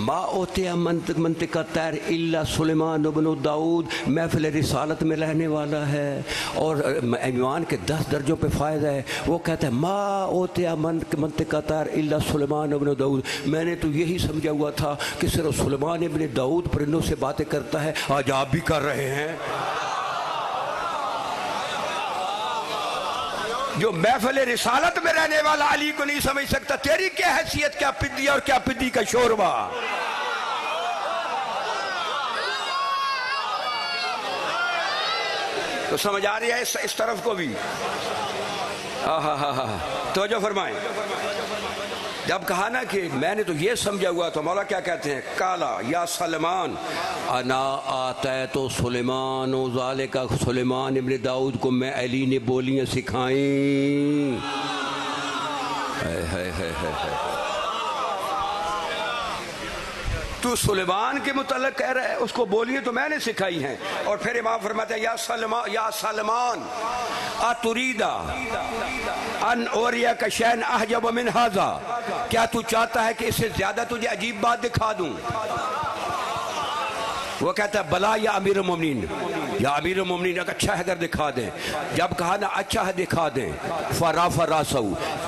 مَا أُوتِیَ مَنطِقَ الطَّیْرِ إِلَّا سُلَیمان بْنُ داؤد. محفل رسالت میں رہنے والا ہے اور ایوان کے 10 درجوں پہ فائدہ ہے. وہ کہتے ہیں ما أُوتِیَ مَنطِقَ الطَّیْرِ إِلَّا سُلَیمان بْنُ داؤد، میں نے تو یہی سمجھا ہوا تھا کہ صرف سلیمان ابن داؤد پرندوں سے باتیں کرتا ہے. آج آپ بھی کر رہے ہیں. جو محفل رسالت میں رہنے والا علی کو نہیں سمجھ سکتا، تیری کیا حیثیت، کیا پدی اور کیا پدی کا شوربہ. تو سمجھ آ رہی ہے اس طرف کو بھی. توجہ فرمائیں. جب کہا نا کہ میں نے تو یہ سمجھا ہوا، تو مولا کیا کہتے ہیں، کالا یا سلمان انا آتیت سلیمان و ذالک، سلیمان ابن داؤد کو میں علی نے بولیاں سکھائیں. تو سلیمان کے متعلق کہہ رہا ہے، اس کو بولیاں تو میں نے سکھائی ہیں. اور پھر امام فرماتے ہیں یا سلمان اتریدا ان اوریک شیئن احجب من ھذا، کیا تو چاہتا ہے کہ اس سے زیادہ تجھے عجیب بات دکھا دوں؟ وہ کہتا ہے بلا یا امیر المومنین، یا امیر المومنین اگر اچھا ہے اگر دکھا دیں. جب کہا نا اچھا ہے دکھا دیں، فرافع راسہ،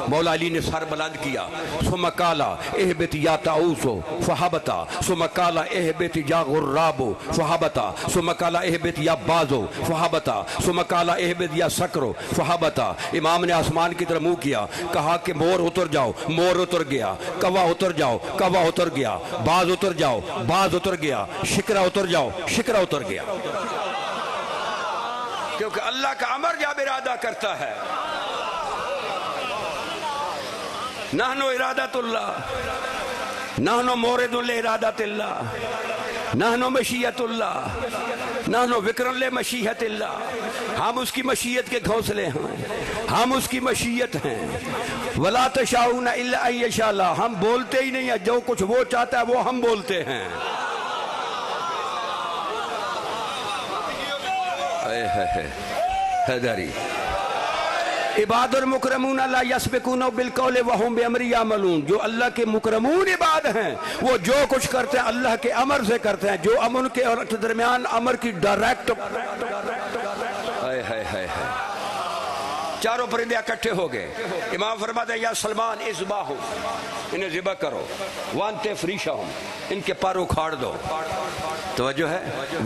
مولا علی نے سر بلند کیا. ثم قال اہبط یا طاؤس فہبط، ثم قال اہبط یا غراب فہبط، ثم قال اہبط یا باز فہبط، ثم قال اہبط یا سکر فہبط. امام نے آسمان کی طرف منہ کیا، کہا کہ مور اتر جاؤ، مور اتر گیا. کوا اتر جاؤ، کوا اتر گیا. باز اتر جاؤ، باز اتر گیا. شکرہ اتر جاؤ، شکرہ اتر گیا. کیونکہ اللہ کا امر جب ارادہ کرتا ہے، نحن ارادت اللہ، نحن مورد لارادت اللہ، نحن مشیت اللہ، نحن وکر لمشیت اللہ. ہم اس کی مشیت کے گھونسلے ہیں، ہم اس کی مشیت ہیں. ولا تشاؤون الا ان یشاء اللہ، ہم بولتے ہی نہیں ہیں، جو کچھ وہ چاہتا ہے وہ ہم بولتے ہیں. حیدری عباد المکرمون لا یسبقون بالقول وهم بامری یعملون، جو اللہ کے مکرمون عباد ہیں وہ جو کچھ کرتے ہیں اللہ کے امر سے کرتے ہیں، جو امن کے اور درمیان امر کی ڈائریکٹ چاروں پرندے اکٹھے ہو گئے۔ امام فرماتے ہیں یا سلمان اذبحوا، انہیں ذبح کرو، وانتے فریشہم، ان کے پر اکھاڑ دو، توجہ ہے،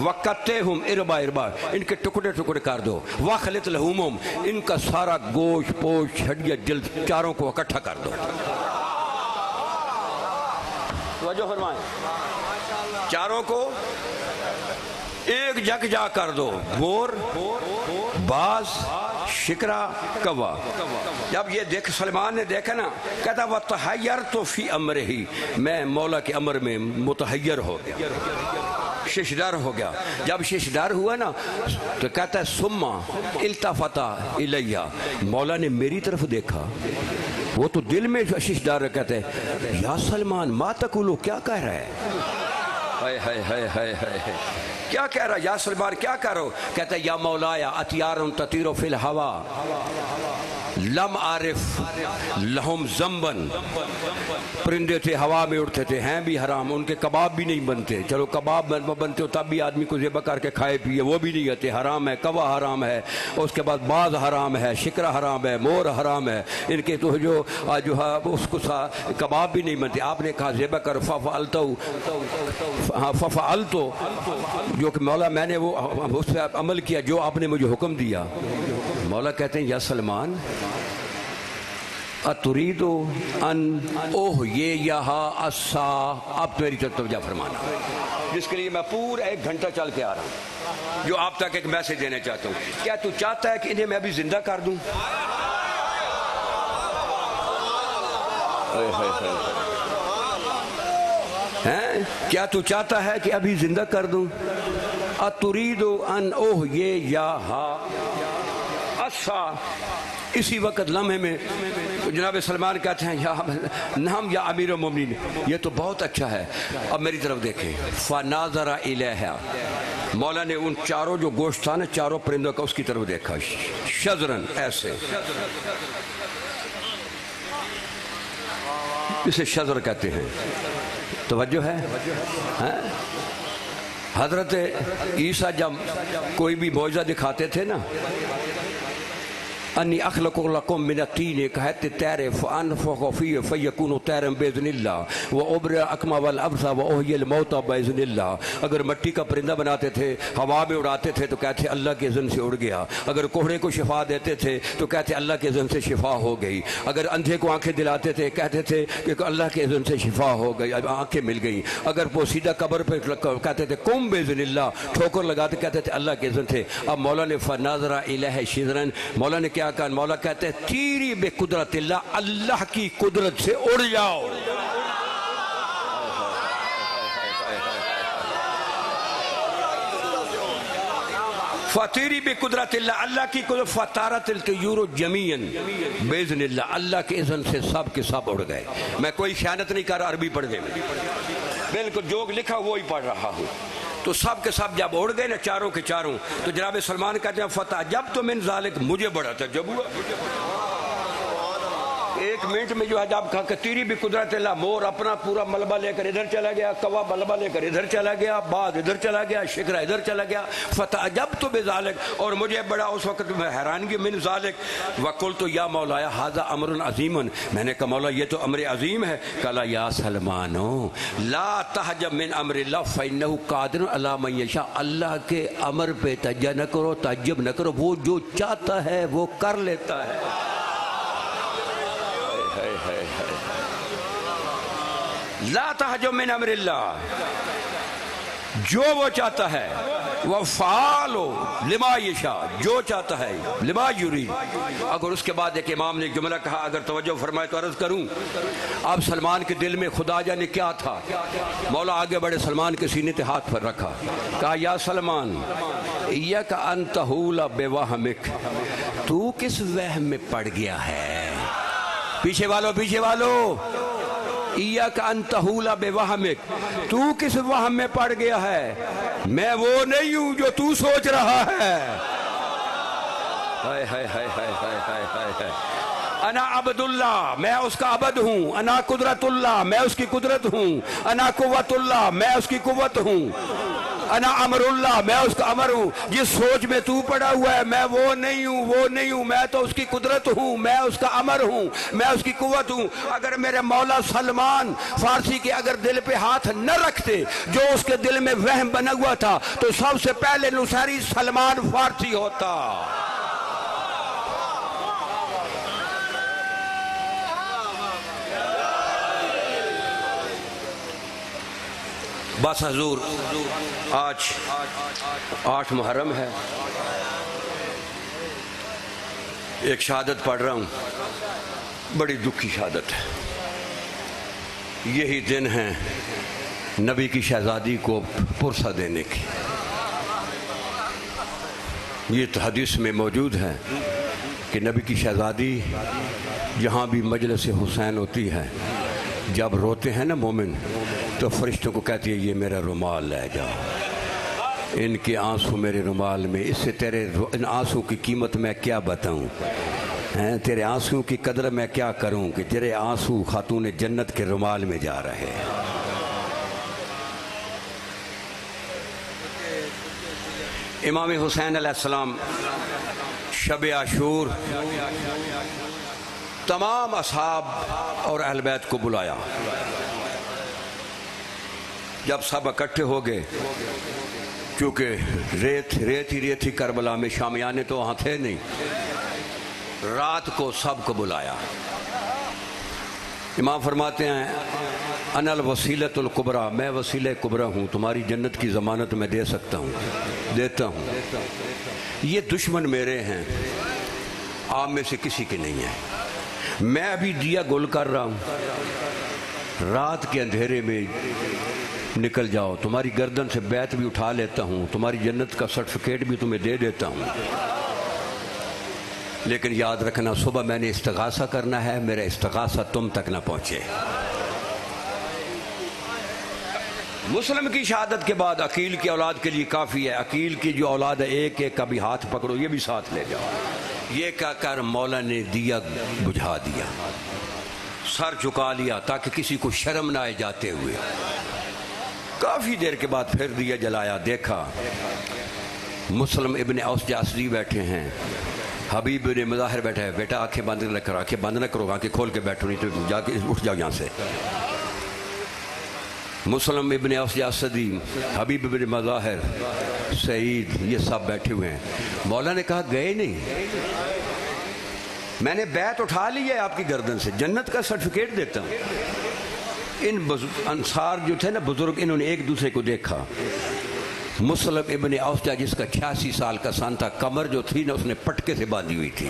وقتہم اربا اربا، ان کے ٹکڑے ٹکڑے کر دو، وخلط لحومہم، ان کا سارا گوشت پوش ہڈیاں جلد چاروں کو اکٹھا کر دو۔ توجہ فرمائیں، چاروں کو ایک جگ جا کر دو، مور، باز، شکرا، کوا۔ جب یہ دیکھ سلمان نے دیکھا نا، کہتا وَتَحَيَّرْتُ فِي أَمْرِهِ، میں مولا کے امر میں متحیر ہو گیا، ششدر ہو گیا۔ جب ششدر ہوا نا تو کہتا ہے ثُمَّ الْتَفَتَ إِلَيَّ، مولا نے میری طرف دیکھا، وہ تو دل میں ششدر کہتے ہیں یا سلمان ما تقولو، کیا کہہ رہا ہے، کیا کہہ رہا یا سلمان کیا کہہ رہا ہو؟ کہتا ہے یا مولایا اطیار تطیر فی الہوا لم عارف لہم زنبن، پرندے تھے ہوا میں اڑتے تھے، ہیں بھی حرام، ان کے کباب بھی نہیں بنتے، چلو کباب بنتے ہو تب بھی آدمی کو ذبح کر کے کھائے پیے، وہ بھی نہیں آتے، حرام ہے، کوا حرام ہے، اس کے بعد باز حرام ہے، شکرہ حرام ہے، مور حرام ہے، ان کے تو جو اس کو کباب بھی نہیں بنتے۔ آپ نے کہا ذبح کر، ففعلتو، جو کہ مولا میں نے وہ اس پہ عمل کیا جو آپ نے مجھے حکم دیا۔ مولا کہتے ہیں یا سلمان اتریدو ان اوحییہا السا، اب میری طرف توجہ فرمانا، جس کے لیے میں پورا 1 گھنٹہ چل کے آ رہا ہوں، جو آپ تک ایک میسج دینے چاہتا ہوں۔ کیا تو چاہتا ہے کہ انہیں میں بھی زندہ کر دوں؟ کیا تو چاہتا ہے کہ ابھی زندہ کر دوں؟ اتریدو ان اوحییہا السا، اسی وقت لمحے میں جناب سلمان کہتے ہیں یا نام یا امیر المومنین، یہ تو بہت اچھا ہے، اب میری طرف دیکھیں۔ فناظر الیہا، مولا نے ان چاروں جو گوشت تھا نا چاروں پرندوں کا اس کی طرف دیکھا، شذرن، ایسے، اسے شذر کہتے ہیں، توجہ ہے۔ حضرت عیسیٰ جب کوئی بھی معجزہ دکھاتے تھے نا، انی اخلق لکم من الطین، کہتے تیرے فانفخ فیہ فیکون طیرا باذن اللہ وابرئ الاکمہ والابرص واحیی الموتى باذن اللہ۔ اگر مٹی کا پرندہ بناتے تھے، ہوا میں اڑاتے تھے تو کہتے اللہ کے اذن سے اڑ گیا، اگر کوہڑے کو شفا دیتے تھے تو کہتے اللہ کے اذن سے شفا ہو گئی، اگر اندھے کو آنکھیں دلاتے تھے کہتے تھے کہ اللہ کے اذن سے شفا ہو گئی، آنکھیں مل گئیں، اگر وہ سیدھا قبر پہ کہتے تھے قم باذن اللہ، ٹھوکر لگاتے کہتے تھے اللہ کے اذن سے۔ اب مولا نے فناظر الیہ شذرا، مولا نے کیا کہا؟ مولا کہتے ہیں تیری بے قدرت اللہ، اللہ کی قدرت سے اڑ جاؤ۔ فتیری بے قدرت اللہ، اللہ کی قدرت، فتارت الطیور جمیعا باذن اللہ، اللہ کے اذن سے سب کے سب اڑ گئے۔ میں کوئی خیانت نہیں کر رہا، عربی پڑھ گئے، بالکل جو لکھا وہی پڑھ رہا ہوں۔ تو سب کے سب جب اڑ گئے نا چاروں کے چاروں، تو جناب سلمان کہتے ہیں فتح جب تو من ذالک، مجھے بڑا تعجب ہوا، 1 منٹ میں جو ہے جب کہا کہ تیری بھی قدرت اللہ، مور اپنا پورا ملبہ لے کر ادھر چلا گیا، کوا ملبہ لے کر ادھر چلا گیا، باز ادھر چلا گیا، شکرہ ادھر چلا گیا، فتح جب تو بے ذالک، اور مجھے بڑا اس وقت میں حیرانگی من ذالک، وقلت یا مولایا ھذا امر عظیم، میں نے کہا مولا یہ تو امر عظیم ہے۔ کہا یا سلمانو لا تحجب من امر اللہ فانہ قادر علی من یشاء، اللہ کے امر پہ تعجب نہ کرو، تعجب نہ کرو، وہ جو چاہتا ہے وہ کر لیتا ہے۔ لا تحجب من امر اللہ، جو وہ چاہتا ہے، وہ فعال لما یشاء، جو چاہتا ہے، لما یرید۔ اگر اس کے بعد ایک امام نے ایک جملہ کہا، اگر توجہ فرمائے تو عرض کروں، اب سلمان کے دل میں خدا جانے کیا تھا۔ مولا آگے بڑے، سلمان کے سینے پہ ہاتھ پر رکھا، کہا یا سلمان ایاک ان تحول بوہمک، تو کس وہم میں پڑ گیا ہے؟ پیچھے والو ایاک ان تحول بوہمک، تو کس وہم میں پڑ گیا ہے؟ میں وہ نہیں ہوں جو تو سوچ رہا ہے۔ ہائے ہائے ہائے ہائے ہائے ہائے ہائے ہائے۔ انا عبد اللہ، میں اس کا عبد ہوں۔ انا قدرت اللہ، میں اس کی قدرت ہوں۔ انا قوت اللہ، میں اس کی قوت ہوں۔ انا امر اللہ، میں اس کا امر ہوں۔ جس سوچ میں تو پڑا ہوا ہے میں وہ نہیں ہوں، وہ نہیں ہوں، میں تو اس کی قدرت ہوں، میں اس کا امر ہوں، میں اس کی قوت ہوں۔ اگر میرے مولا سلمان فارسی کے اگر دل پہ ہاتھ نہ رکھتے جو اس کے دل میں وہم بنا ہوا تھا تو سب سے پہلے نصیری سلمان فارسی ہوتا۔ بس حضور آج 8 محرم ہے، ایک شہادت پڑھ رہا ہوں، بڑی دکھی شہادت ہے۔ یہی دن ہے نبی کی شہزادی کو پرسہ دینے کی۔ یہ تو حدیث میں موجود ہے کہ نبی کی شہزادی جہاں بھی مجلس حسین ہوتی ہے جب روتے ہیں نا مومن تو فرشتوں کو کہتی ہے یہ میرا رومال لے جاؤ، ان کے آنسو میرے رومال میں، اس سے تیرے ان آنسو کی قیمت میں کیا بتاؤں، تیرے آنسو کی قدر میں کیا کروں کہ تیرے آنسو خاتون جنت کے رومال میں جا رہے ہیں۔ امام حسین علیہ السلام شب عاشور تمام اصحاب اور اہل بیت کو بلایا۔ جب سب اکٹھے ہو گئے، کیونکہ ریت ہی تھی کربلا میں، شامیانے تو وہاں تھے نہیں، رات کو سب کو بلایا۔ امام فرماتے ہیں انا الوسیلۃ الکبریٰ، میں وسیلہ کبریٰ ہوں، تمہاری جنت کی ضمانت میں دے سکتا ہوں، دیتا ہوں۔ یہ دشمن میرے ہیں، آپ میں سے کسی کے نہیں ہیں۔ میں ابھی دیا گل کر رہا ہوں، رات کے اندھیرے میں نکل جاؤ، تمہاری گردن سے بیعت بھی اٹھا لیتا ہوں، تمہاری جنت کا سرٹیفکیٹ بھی تمہیں دے دیتا ہوں، لیکن یاد رکھنا صبح میں نے استغاثہ کرنا ہے، میرا استغاثہ تم تک نہ پہنچے۔ مسلم کی شہادت کے بعد عقیل کی اولاد کے لیے کافی ہے، عقیل کی جو اولاد ہے ایک ایک کا بھی ہاتھ پکڑو، یہ بھی ساتھ لے جاؤ۔ یہ کہہ کر مولا نے دیا بجھا دیا، سر جھکا لیا تاکہ کسی کو شرم نہ آئے جاتے ہوئے۔ کافی دیر کے بعد پھر دیا جلایا، دیکھا مسلم ابن اوس جاسری بیٹھے ہیں، حبیب ابن مظاہر بیٹھا ہے۔ بیٹا آنکھیں بند نہ کرو، آنکھیں بند نہ کرو، آنکھیں کھول کے بیٹھو نہیں تو جا کے اٹھ جاؤ یہاں سے۔ مسلم ابن اوس جاسری، حبیب ابن مظاہر، سعید، یہ سب بیٹھے ہوئے ہیں۔ مولا نے کہا گئے نہیں، میں نے بیعت اٹھا لی ہے آپ کی گردن سے، جنت کا سرٹیفکیٹ دیتا ہوں۔ ان انصار جو تھے نا بزرگ، انہوں نے ایک دوسرے کو دیکھا۔ مسلم ابن اوس جس کا 86 سال کا سن تھا، کمر جو تھی نا اس نے پٹکے سے باندھی ہوئی تھی،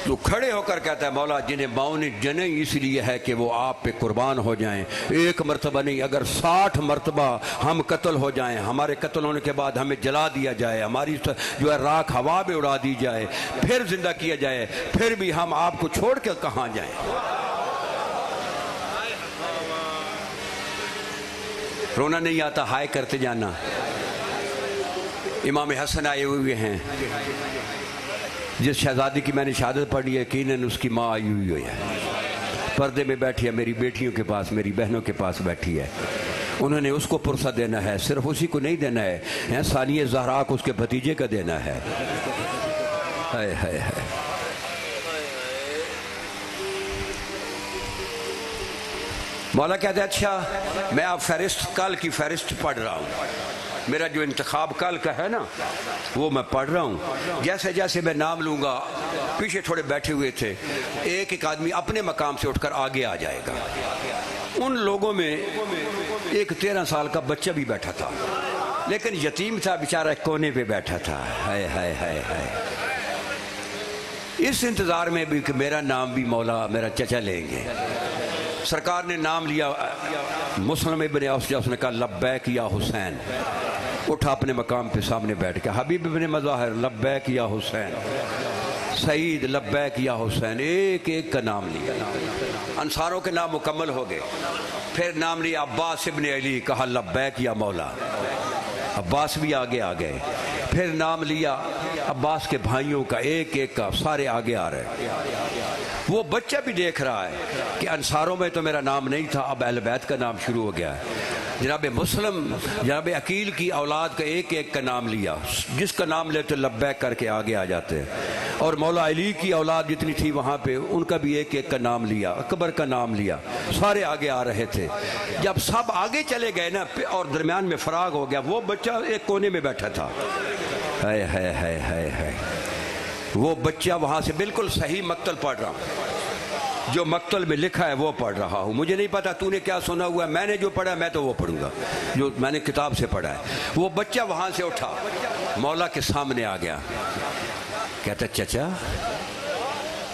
تو کھڑے ہو کر کہتا ہے مولا جنہیں ماؤں نے جنیں اس لیے ہے کہ وہ آپ پہ قربان ہو جائیں، ایک مرتبہ نہیں اگر 60 مرتبہ ہم قتل ہو جائیں، ہمارے قتل ہونے کے بعد ہمیں جلا دیا جائے، ہماری جو ہے راکھ ہوا میں اڑا دی جائے، پھر زندہ کیا جائے، پھر بھی ہم آپ کو چھوڑ کے کہاں جائیں۔ رونا نہیں آتا، ہائے کرتے جانا۔ امام حسن آئے ہوئے ہیں، جس شہزادی کی میں نے شہادت پڑھی ہے یقیناً اس کی ماں آئی ہوئی ہے، پردے میں بیٹھی ہے، میری بیٹیوں کے پاس، میری بہنوں کے پاس بیٹھی ہے۔ انہوں نے اس کو پرسہ دینا ہے، صرف اسی کو نہیں دینا ہے، ثانیہ زہرا کو اس کے بھتیجے کا دینا ہے۔ ہائے ہائے ہائے۔ مولا کہتے ہیں اچھا میں آپ فہرست کل کی فہرست پڑھ رہا ہوں، میرا جو انتخاب کل کا ہے نا وہ میں پڑھ رہا ہوں، جیسے جیسے میں نام لوں گا، پیچھے تھوڑے بیٹھے ہوئے تھے، ایک ایک آدمی اپنے مقام سے اٹھ کر آگے آ جائے گا۔ ان لوگوں میں ایک 13 سال کا بچہ بھی بیٹھا تھا، لیکن یتیم تھا بیچارہ، کونے پہ بیٹھا تھا۔ ہائے ہائے ہائے ہائے۔ اس انتظار میں بھی کہ میرا نام بھی مولا میرا چچا لیں گے۔ سرکار نے نام لیا، مسلم ابن اوس اس نے کہا لبیک یا حسین، اٹھا اپنے مقام پہ سامنے بیٹھ کے۔ حبیب ابن مظاہر لبیک یا حسین، سعید لبیک یا حسین، ایک ایک کا نام لیا۔ انصاروں کے نام مکمل ہو گئے، پھر نام لیا عباس ابن علی، کہا لبیک یا مولا، عباس بھی آگے آ گئے، پھر نام لیا عباس کے بھائیوں کا، ایک ایک کا، سارے آگے آ رہے ہیں۔ وہ بچہ بھی دیکھ رہا ہے کہ انصاروں میں تو میرا نام نہیں تھا، اب اہل بیت کا نام شروع ہو گیا ہے۔ جناب مسلم، جناب عقیل کی اولاد کا ایک ایک کا نام لیا، جس کا نام لیتے لبیک کر کے آگے آ جاتے ہیں۔ اور مولا علی کی اولاد جتنی تھی وہاں پہ ان کا بھی ایک ایک کا نام لیا، اکبر کا نام لیا، سارے آگے آ رہے تھے۔ جب سب آگے چلے گئے نا اور درمیان میں فراغ ہو گیا، وہ بچہ ایک کونے میں بیٹھا تھا۔ ہائے ہائے ہائے ہائے ہائے، وہ بچہ وہاں سے بالکل صحیح مقتل پڑھ رہا ہوں، جو مقتل میں لکھا ہے وہ پڑھ رہا ہوں۔ مجھے نہیں پتا تو نے کیا سنا ہوا ہے، میں نے جو پڑھا ہے میں تو وہ پڑھوں گا جو میں نے کتاب سے پڑھا ہے۔ وہ بچہ وہاں سے اٹھا، مولا کے سامنے آ گیا، کہتا چچا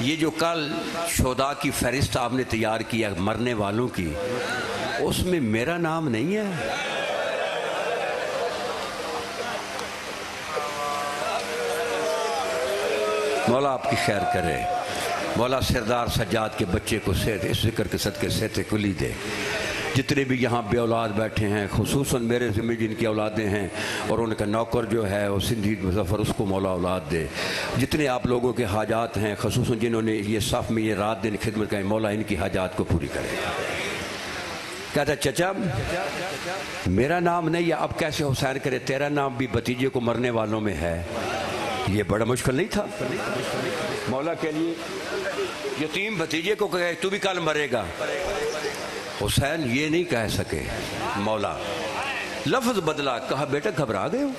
یہ جو کل شہداء کی فہرست آپ نے تیار کیا مرنے والوں کی، اس میں میرا نام نہیں ہے؟ مولا آپ کی خیر کرے، مولا سردار سجاد کے بچے کو صحت اس ذکر کے صدقے صحت کلی دے۔ جتنے بھی یہاں بے اولاد بیٹھے ہیں، خصوصاً میرے ذمہ جن کی اولادیں ہیں اور ان کا نوکر جو ہے وہ سندھی مظفر، اس کو مولا اولاد دے۔ جتنے آپ لوگوں کے حاجات ہیں، خصوصاً جنہوں نے یہ صف میں یہ رات دن خدمت کی، مولا ان کی حاجات کو پوری کرے۔ کہتا چچا میرا نام نہیں ہے، اب کیسے حسین کرے؟ تیرا نام بھی بھتیجے کو مرنے والوں میں ہے۔ یہ بڑا مشکل نہیں تھا مولا کے لیے؟ یتیم بھتیجے کو کہے تو بھی کل مرے گا، حسین یہ نہیں کہہ سکے۔ مولا لفظ بدلا، کہا بیٹا گھبرا گئے ہو،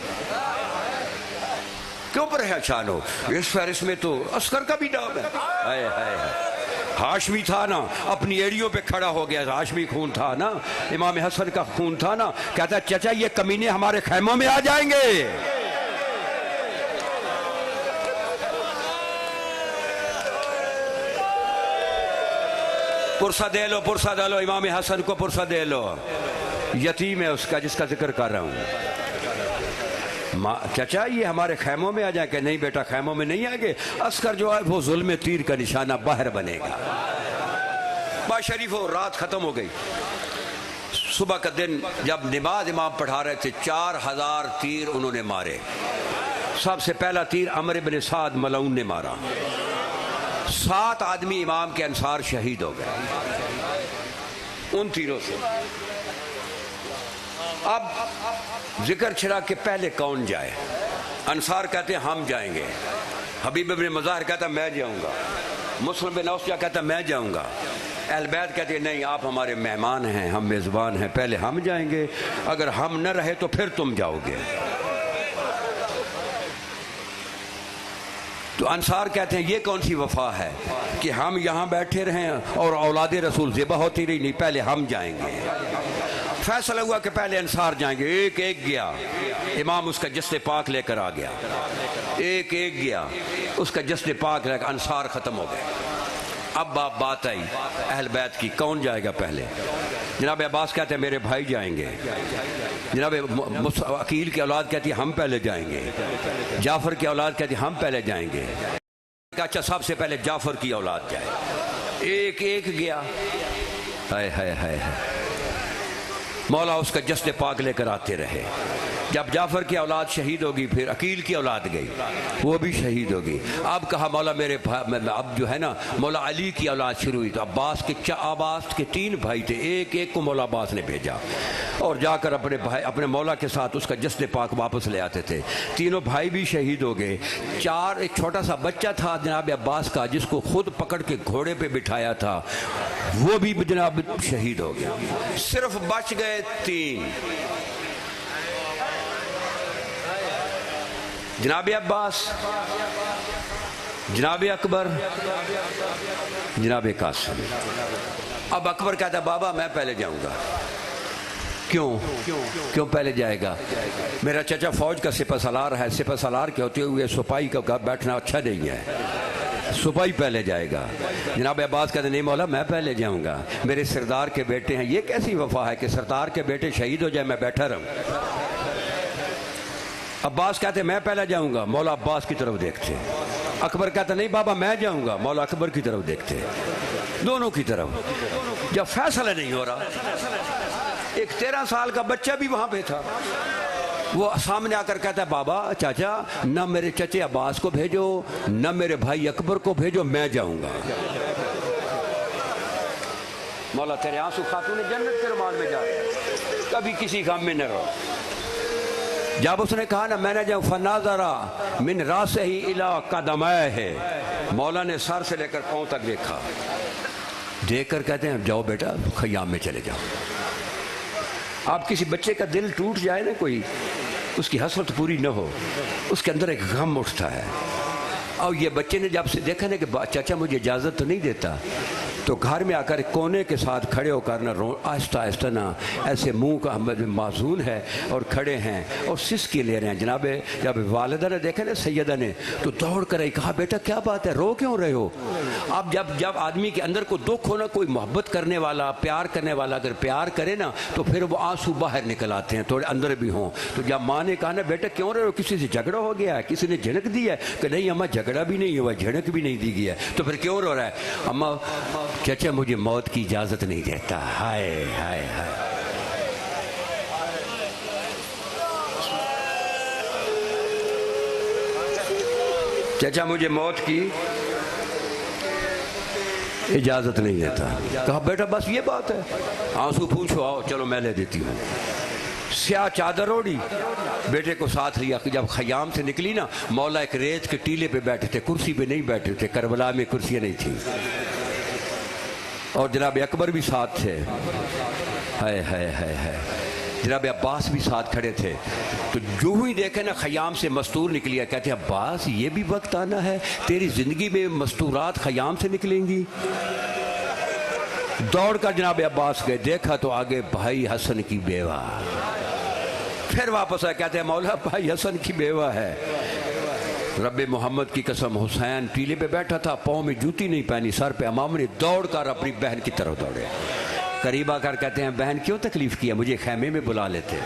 کیوں پریشان ہو؟ اس فہرست میں تو عسکر کا بھی نام ہے۔ ہائے ہائے ہائے، ہاشمی تھا نا، اپنی ایڑیوں پہ کھڑا ہو گیا، ہاشمی خون تھا نا، امام حسن کا خون تھا نا۔ کہتا چچا یہ کمینے ہمارے خیموں میں آ جائیں گے۔ پرسہ دے لو، پرسہ دے لو، امام حسن کو پرسہ دے لو، یتیم ہے اس کا جس کا ذکر کر رہا ہوں۔ چچا یہ ہمارے خیموں میں آ جائیں؟ کہ نہیں بیٹا خیموں میں نہیں آئیں گے، عسکر جو ہے وہ ظلم تیر کا نشانہ باہر بنے گا۔ با شریف ہو، رات ختم ہو گئی۔ صبح کا دن جب نماز امام پڑھا رہے تھے، 4000 تیر انہوں نے مارے۔ سب سے پہلا تیر عمرو بن سعد ملعون نے مارا، 7 آدمی امام کے انصار شہید ہو گئے ان تیروں سے۔ اب ذکر چھڑا کہ پہلے کون جائے؟ انصار کہتے ہیں ہم جائیں گے، حبیب بن مظاہر کہتا میں جاؤں گا، مسلم بن اوس کہتا میں جاؤں گا، اہل بیت کہتے ہیں نہیں آپ ہمارے مہمان ہیں، ہم میزبان ہیں، پہلے ہم جائیں گے، اگر ہم نہ رہے تو پھر تم جاؤ گے۔ تو انصار کہتے ہیں یہ کون سی وفا ہے کہ ہم یہاں بیٹھے رہیں اور اولاد رسول ذبح ہوتی رہی؟ نہیں، پہلے ہم جائیں گے۔ فیصلہ ہوا کہ پہلے انصار جائیں گے۔ ایک ایک گیا، امام اس کا جسد پاک لے کر آ گیا، ایک ایک گیا، اس کا جسد پاک لے کر، انصار ختم ہو گئے۔ اب بات آئی اہل بیت کی، کون جائے گا پہلے؟ جناب عباس کہتے ہیں میرے بھائی جائیں گے، جناب عقیل کی اولاد کہتی ہے ہم پہلے جائیں گے، جعفر کی اولاد کہتی ہے ہم پہلے جائیں گے۔ اچھا سب سے پہلے جعفر کی اولاد جائے، ایک ایک گیا، ہائے ہائے ہائے ہائے، مولا اس کا جسد پاک لے کر آتے رہے۔ جب جعفر کی اولاد شہید ہوگی پھر عقیل کی اولاد گئی، وہ بھی شہید ہوگی۔ اب کہا مولا میرے اب جو ہے نا مولا علی کی اولاد شروع ہوئی، تو عباس کے 3 بھائی تھے، ایک ایک کو مولا عباس نے بھیجا اور جا کر اپنے مولا کے ساتھ اس کا جسد پاک واپس لے آتے تھے۔ تینوں بھائی بھی شہید ہو گئے۔ ایک چھوٹا سا بچہ تھا جناب عباس کا جس کو خود پکڑ کے گھوڑے پہ بٹھایا تھا، وہ بھی جناب شہید ہو گیا۔ صرف بچ گئے 3، جناب عباس، جناب اکبر، جناب قاسم۔ اب اکبر کہتا بابا میں پہلے جاؤں گا۔ کیوں پہلے جائے گا؟ میرا چچا فوج کا سپہ سالار ہے، سپہ سالار کے ہوتے ہوئے سپاہی کا بیٹھنا اچھا نہیں ہے، سپاہی پہلے جائے گا۔ جناب عباس کہتے نہیں مولا میں پہلے جاؤں گا، میرے سردار کے بیٹے ہیں، یہ کیسی وفا ہے کہ سردار کے بیٹے شہید ہو جائے میں بیٹھا رہوں؟ عباس کہتے میں پہلے جاؤں گا، مولا عباس کی طرف دیکھتے۔ اکبر کہتا نہیں بابا میں جاؤں گا، مولا اکبر کی طرف دیکھتے، دونوں کی طرف۔ جب فیصلہ نہیں ہو رہا، ایک 13 سال کا بچہ بھی وہاں پہ تھا، وہ سامنے آ کر کہتا ہے بابا چاچا نہ میرے چچے عباس کو بھیجو نہ میرے بھائی اکبر کو بھیجو، میں جاؤں گا۔ مولا تیرے آنسو خاتون جنت کے رومال میں جا رہے ہیں، کبھی کسی غم میں نہ رہو۔ جب اس نے کہا نا میں نے جب فناظرا من راسہ الی قدمہ، مولا نے سر سے لے کر پاؤں تک دیکھا، دیکھ کر کہتے ہیں جاؤ بیٹا خیام میں چلے جاؤ۔ آپ کسی بچے کا دل ٹوٹ جائے نا، کوئی اس کی حسرت پوری نہ ہو، اس کے اندر ایک غم اٹھتا ہے۔ اور یہ بچے نے جب سے دیکھا نا کہ چاچا مجھے اجازت تو نہیں دیتا، تو گھر میں آ کر کونے کے ساتھ کھڑے ہو کر نہ آہستہ آہستہ نہ ایسے منہ کا معزون ہے اور کھڑے ہیں اور سسکی لے رہے ہیں۔ جناب جب والدہ نے دیکھا نا سیدہ نے تو دوڑ کر کہا بیٹا کیا بات ہے، رو کیوں رہے ہو؟ اب جب آدمی کے اندر کو دکھ ہو نا، کوئی محبت کرنے والا پیار کرنے والا اگر پیار کرے نا تو پھر وہ آنسو باہر نکل آتے ہیں، تھوڑے اندر بھی ہوں۔ تو جب ماں نے کہا نا بیٹا کیوں رہے ہو، کسی سے جھگڑا ہو گیا ہے، کسی نے جھنک دی ہے؟ کہ نہیں اماں جھگڑا بھی نہیں ہوا، جھنک بھی نہیں دی گیا، تو پھر کیوں رو رہا ہے؟ اماں چچا مجھے موت کی اجازت نہیں دیتا۔ ہائے ہائے ہائے، چچا مجھے موت کی اجازت نہیں دیتا۔ کہا بیٹا بس یہ بات ہے، آنسو پوچھو، آؤ چلو میں لے دیتی ہوں۔ سیاہ چادر اوڑی، بیٹے کو ساتھ لیا۔ جب خیام سے نکلی نا، مولا ایک ریت کے ٹیلے پہ بیٹھے تھے، کرسی پہ نہیں بیٹھے تھے، کربلا میں کرسیاں نہیں تھیں، اور جناب اکبر بھی ساتھ تھے۔ ہائے ہائے ہائے ہائے، جناب عباس بھی ساتھ کھڑے تھے۔ تو جو ہی دیکھے نا خیام سے مستور نکلی ہے، کہتے ہیں عباس یہ بھی وقت آنا ہے، تیری زندگی میں مستورات خیام سے نکلیں گی۔ دوڑ کر جناب عباس گئے، دیکھا تو آگے بھائی حسن کی بیوہ۔ پھر واپس آئے، کہتے ہیں مولا بھائی حسن کی بیوہ ہے۔ رب محمد کی قسم حسین ٹیلے پہ بیٹھا تھا، پاؤں میں جوتی نہیں پہنی، سر پہ امام نے، دوڑ کر اپنی بہن کی طرف دوڑے۔ قریب آ کر کہتے ہیں بہن کیوں تکلیف کیا، مجھے خیمے میں بلا لیتے،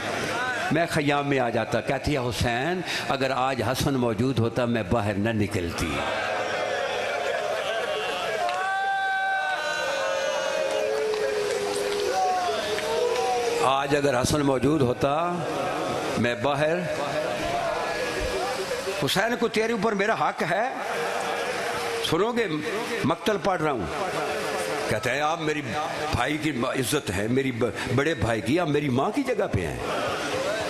میں خیام میں آ جاتا۔ کہتی ہے حسین اگر آج حسن موجود ہوتا میں باہر نہ نکلتی۔ آج اگر حسن موجود ہوتا میں باہر۔ حسین کو تیرے اوپر میرا حق ہے، سنو گے مقتل پڑھ رہا ہوں۔ کہتا ہے آپ میری بھائی کی عزت ہے، میری بڑے بھائی کی، آپ میری ماں کی جگہ پہ ہیں،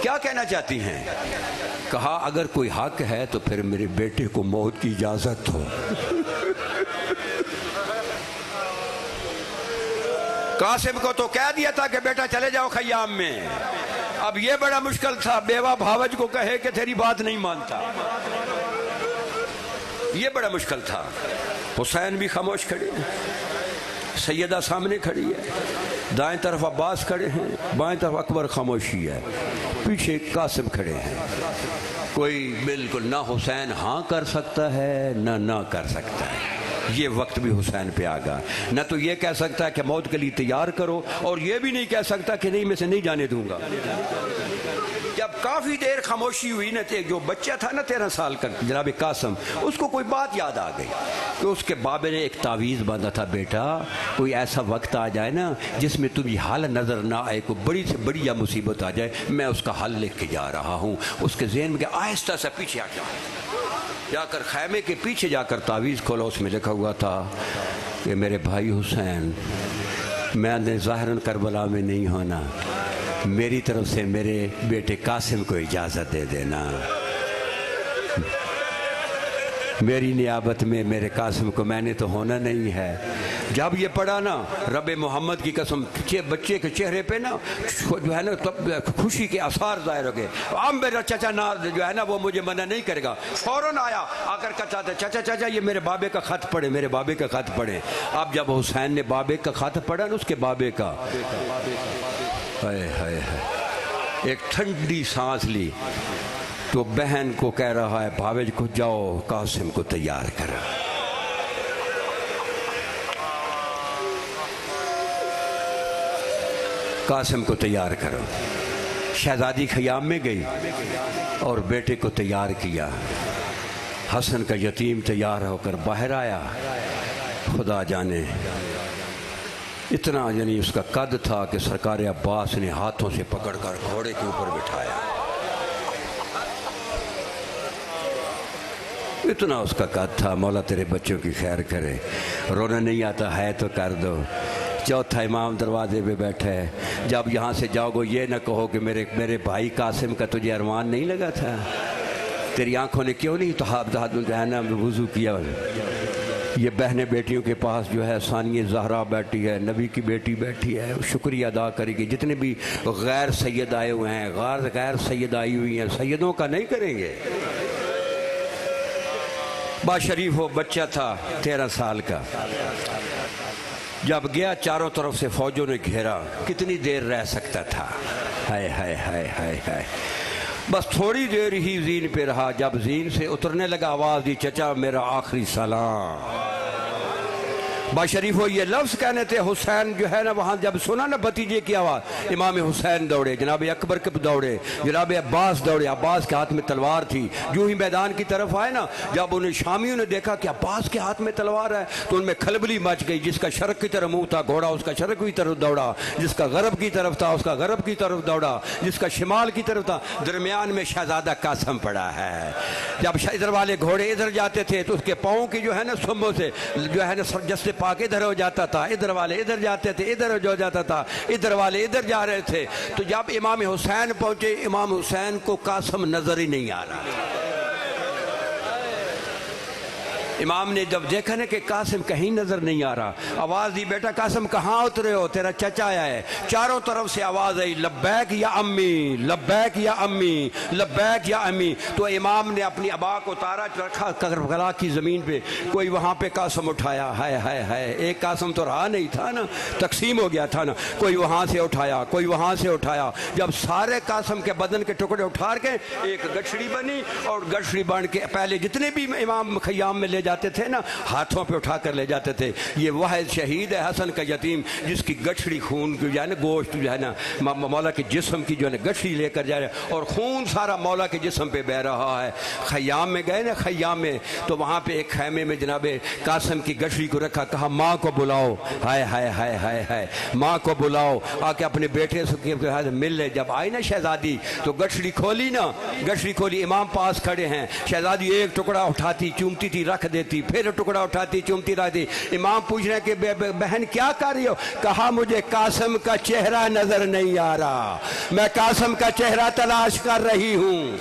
کیا کہنا چاہتی ہیں؟ کہا اگر کوئی حق ہے تو پھر میرے بیٹے کو موت کی اجازت ہو۔ قاسم کو تو کہہ دیا تھا کہ بیٹا چلے جاؤ خیام میں، اب یہ بڑا مشکل تھا بیوہ بھاوج کو کہے کہ تیری بات نہیں مانتا، یہ بڑا مشکل تھا۔ حسین بھی خاموش کھڑے ہیں، سیدہ سامنے کھڑی ہے، دائیں طرف عباس کھڑے ہیں، بائیں طرف اکبر خاموشی ہے، پیچھے قاسم کھڑے ہیں۔ کوئی بالکل نہ حسین ہاں کر سکتا ہے نہ کر سکتا ہے۔ یہ وقت بھی حسین پہ آ گا، نہ تو یہ کہہ سکتا ہے کہ موت کے لیے تیار کرو، اور یہ بھی نہیں کہہ سکتا کہ نہیں میں سے نہیں جانے دوں گا۔ جب کافی دیر خاموشی ہوئی نا، جو بچہ تھا نا 13 سال کا جناب قاسم، اس کو کوئی بات یاد آ گئی کہ اس کے بابے نے ایک تعویذ باندھا تھا، بیٹا کوئی ایسا وقت آ جائے نا جس میں تمہیں حل نظر نہ آئے، کوئی بڑی سے بڑی یا مصیبت آ جائے، میں اس کا حل لکھ کے جا رہا ہوں۔ اس کے ذہن میں کہ آہستہ سے پیچھے ہٹ جا کر خیمے کے پیچھے جا کر تعویذ کھولا، اس میں لکھا ہوا تھا کہ میرے بھائی حسین، میں نے ظاہراً کربلا میں نہیں ہونا، میری طرف سے میرے بیٹے قاسم کو اجازت دے دینا، میری نیابت میں میرے قاسم کو، میں نے تو ہونا نہیں ہے۔ جب یہ پڑھا نا رب محمد کی قسم، بچے کے چہرے پہ نا جو ہے نا خوشی کے آثار ظاہر ہو گئے۔ اب میرا چچا جو ہے نا وہ مجھے منع نہیں کرے گا، فوراً آیا، آ کر کہتا تھا چچا یہ میرے بابے کا خط پڑھے، میرے بابے کا خط پڑھے۔ اب جب حسین نے بابے کا خط پڑھا نا، اس کے بابے کا، ہائے ہائے ہائے، ایک ٹھنڈی سانس لی، تو بہن کو کہہ رہا ہے بھاوج کو جاؤ قاسم کو تیار کرا۔ قاسم کو تیار کرو۔ شہزادی خیام میں گئی اور بیٹے کو تیار کیا۔ حسن کا یتیم تیار ہو کر باہر آیا، خدا جانے اتنا یعنی اس کا قد تھا کہ سرکار عباس نے ہاتھوں سے پکڑ کر گھوڑے کے اوپر بٹھایا۔ اتنا اس کا قد تھا، مولا تیرے بچوں کی خیر کرے، رونا نہیں آتا ہے تو کر دو۔ چوتھا امام دروازے پہ بیٹھا ہے، جب یہاں سے جاؤ گو یہ نہ کہو کہ میرے بھائی قاسم کا تجھے ارمان نہیں لگا تھا، تیری آنکھوں نے کیوں نہیں جو ہے نا وضو کیا۔ یہ بہنیں بیٹیوں کے پاس جو ہے ثانیہ زہرا بیٹھی ہے، نبی کی بیٹی بیٹھی ہے، شکریہ ادا کرے گی۔ جتنے بھی غیر سید آئے ہوئے ہیں، غیر سید آئی ہوئی ہیں، سیدوں کا نہیں کریں گے۔ با شریف وہ بچہ تھا 13 سال کا، جب گیا چاروں طرف سے فوجوں نے گھیرا، کتنی دیر رہ سکتا تھا؟ ہائے ہائے ہائے ہائے ہائے، بس تھوڑی دیر ہی زین پہ رہا، جب زین سے اترنے لگا آواز دی، چچا میرا آخری سلام۔ با شریف وہ یہ لفظ کہنے تھے، حسین جو ہے نا وہاں جب سنا نا بھتیجے کی آواز، امام حسین دوڑے، جناب اکبر کے دوڑے، جناب عباس دوڑے، عباس کے ہاتھ میں تلوار تھی۔ جو ہی میدان کی طرف آئے نا، جب انہیں شامیوں نے دیکھا کہ عباس کے ہاتھ میں تلوار ہے تو ان میں کھلبلی مچ گئی۔ جس کا شرق کی طرف منہ تھا گھوڑا اس کا شرق کی طرف دوڑا، جس کا غرب کی طرف تھا اس کا غرب کی طرف دوڑا، جس کا شمال کی طرف تھا۔ درمیان میں شہزادہ قاسم پڑا ہے۔ جب ادھر والے گھوڑے ادھر جاتے تھے تو اس کے پاؤں کی جو ہے نا سمبوں سے جو ہے نا جس پاک ادھر ہو جاتا تھا، ادھر والے ادھر جاتے تھے، ادھر ہو جاتا تھا، ادھر والے ادھر جا رہے تھے۔ تو جب امام حسین پہنچے، امام حسین کو قاسم نظر ہی نہیں آ رہا۔ امام نے جب دیکھا نا کہ قاسم کہیں نظر نہیں آ رہا، آواز دی، بیٹا قاسم کہاں اترے ہو؟ تیرا چچا آیا ہے۔ چاروں طرف سے آواز آئی، لبیک یا امی، لبیک یا امی، لبیک یا امی۔ تو امام نے اپنی ابا کو اتارا، رکھا کربلا کی زمین پہ، کوئی وہاں پہ قاسم اٹھایا، ہائے ہائے ہائے، ایک قاسم تو رہا نہیں تھا نا، تقسیم ہو گیا تھا نا، کوئی وہاں سے اٹھایا، کوئی وہاں سے اٹھایا۔ جب سارے قاسم کے بدن کے ٹکڑے اٹھا کے ایک گٹھڑی بنی، اور گٹھڑی بن کے پہلے جتنے بھی امام خیام میں لے جاتے تھے نا، ہاتھوں پہ اٹھا کر لے جاتے تھے۔ یہ واحد شہید ہے حسن کا یتیم، جس کی گٹھڑی خون کی جو ہے نا، گوشت جو ہے نا مولا کے جسم کی جو ہے نا گٹھڑی لے کر جا رہے ہیں، اور خون سارا مولا کے جسم پہ بہ رہا ہے۔ خیام میں گئے نا، خیام میں، تو وہاں پہ ایک خیمے میں جناب قاسم کی گٹھڑی کو رکھا، کہا ماں کو بلاؤ، ہائے ہائے ہائے ہائے ہائے، ماں کو بلاؤ، آ کے اپنے بیٹے سے مل لے۔ جب آئی نا شہزادی تو گٹھڑی کھولی نا، گٹھڑی کھولی، امام پاس کھڑے ہیں، شہزادی ایک ٹکڑا اٹھاتی چومتی تھی، رکھ دیتی، پھر ٹکڑا اٹھاتی چومتی رہتی۔ امام پوچھ رہے کہ بہن کیا کر رہی ہو؟ کہا مجھے قاسم کا چہرہ نظر نہیں آ رہا، میں قاسم کا چہرہ تلاش کر رہی ہوں۔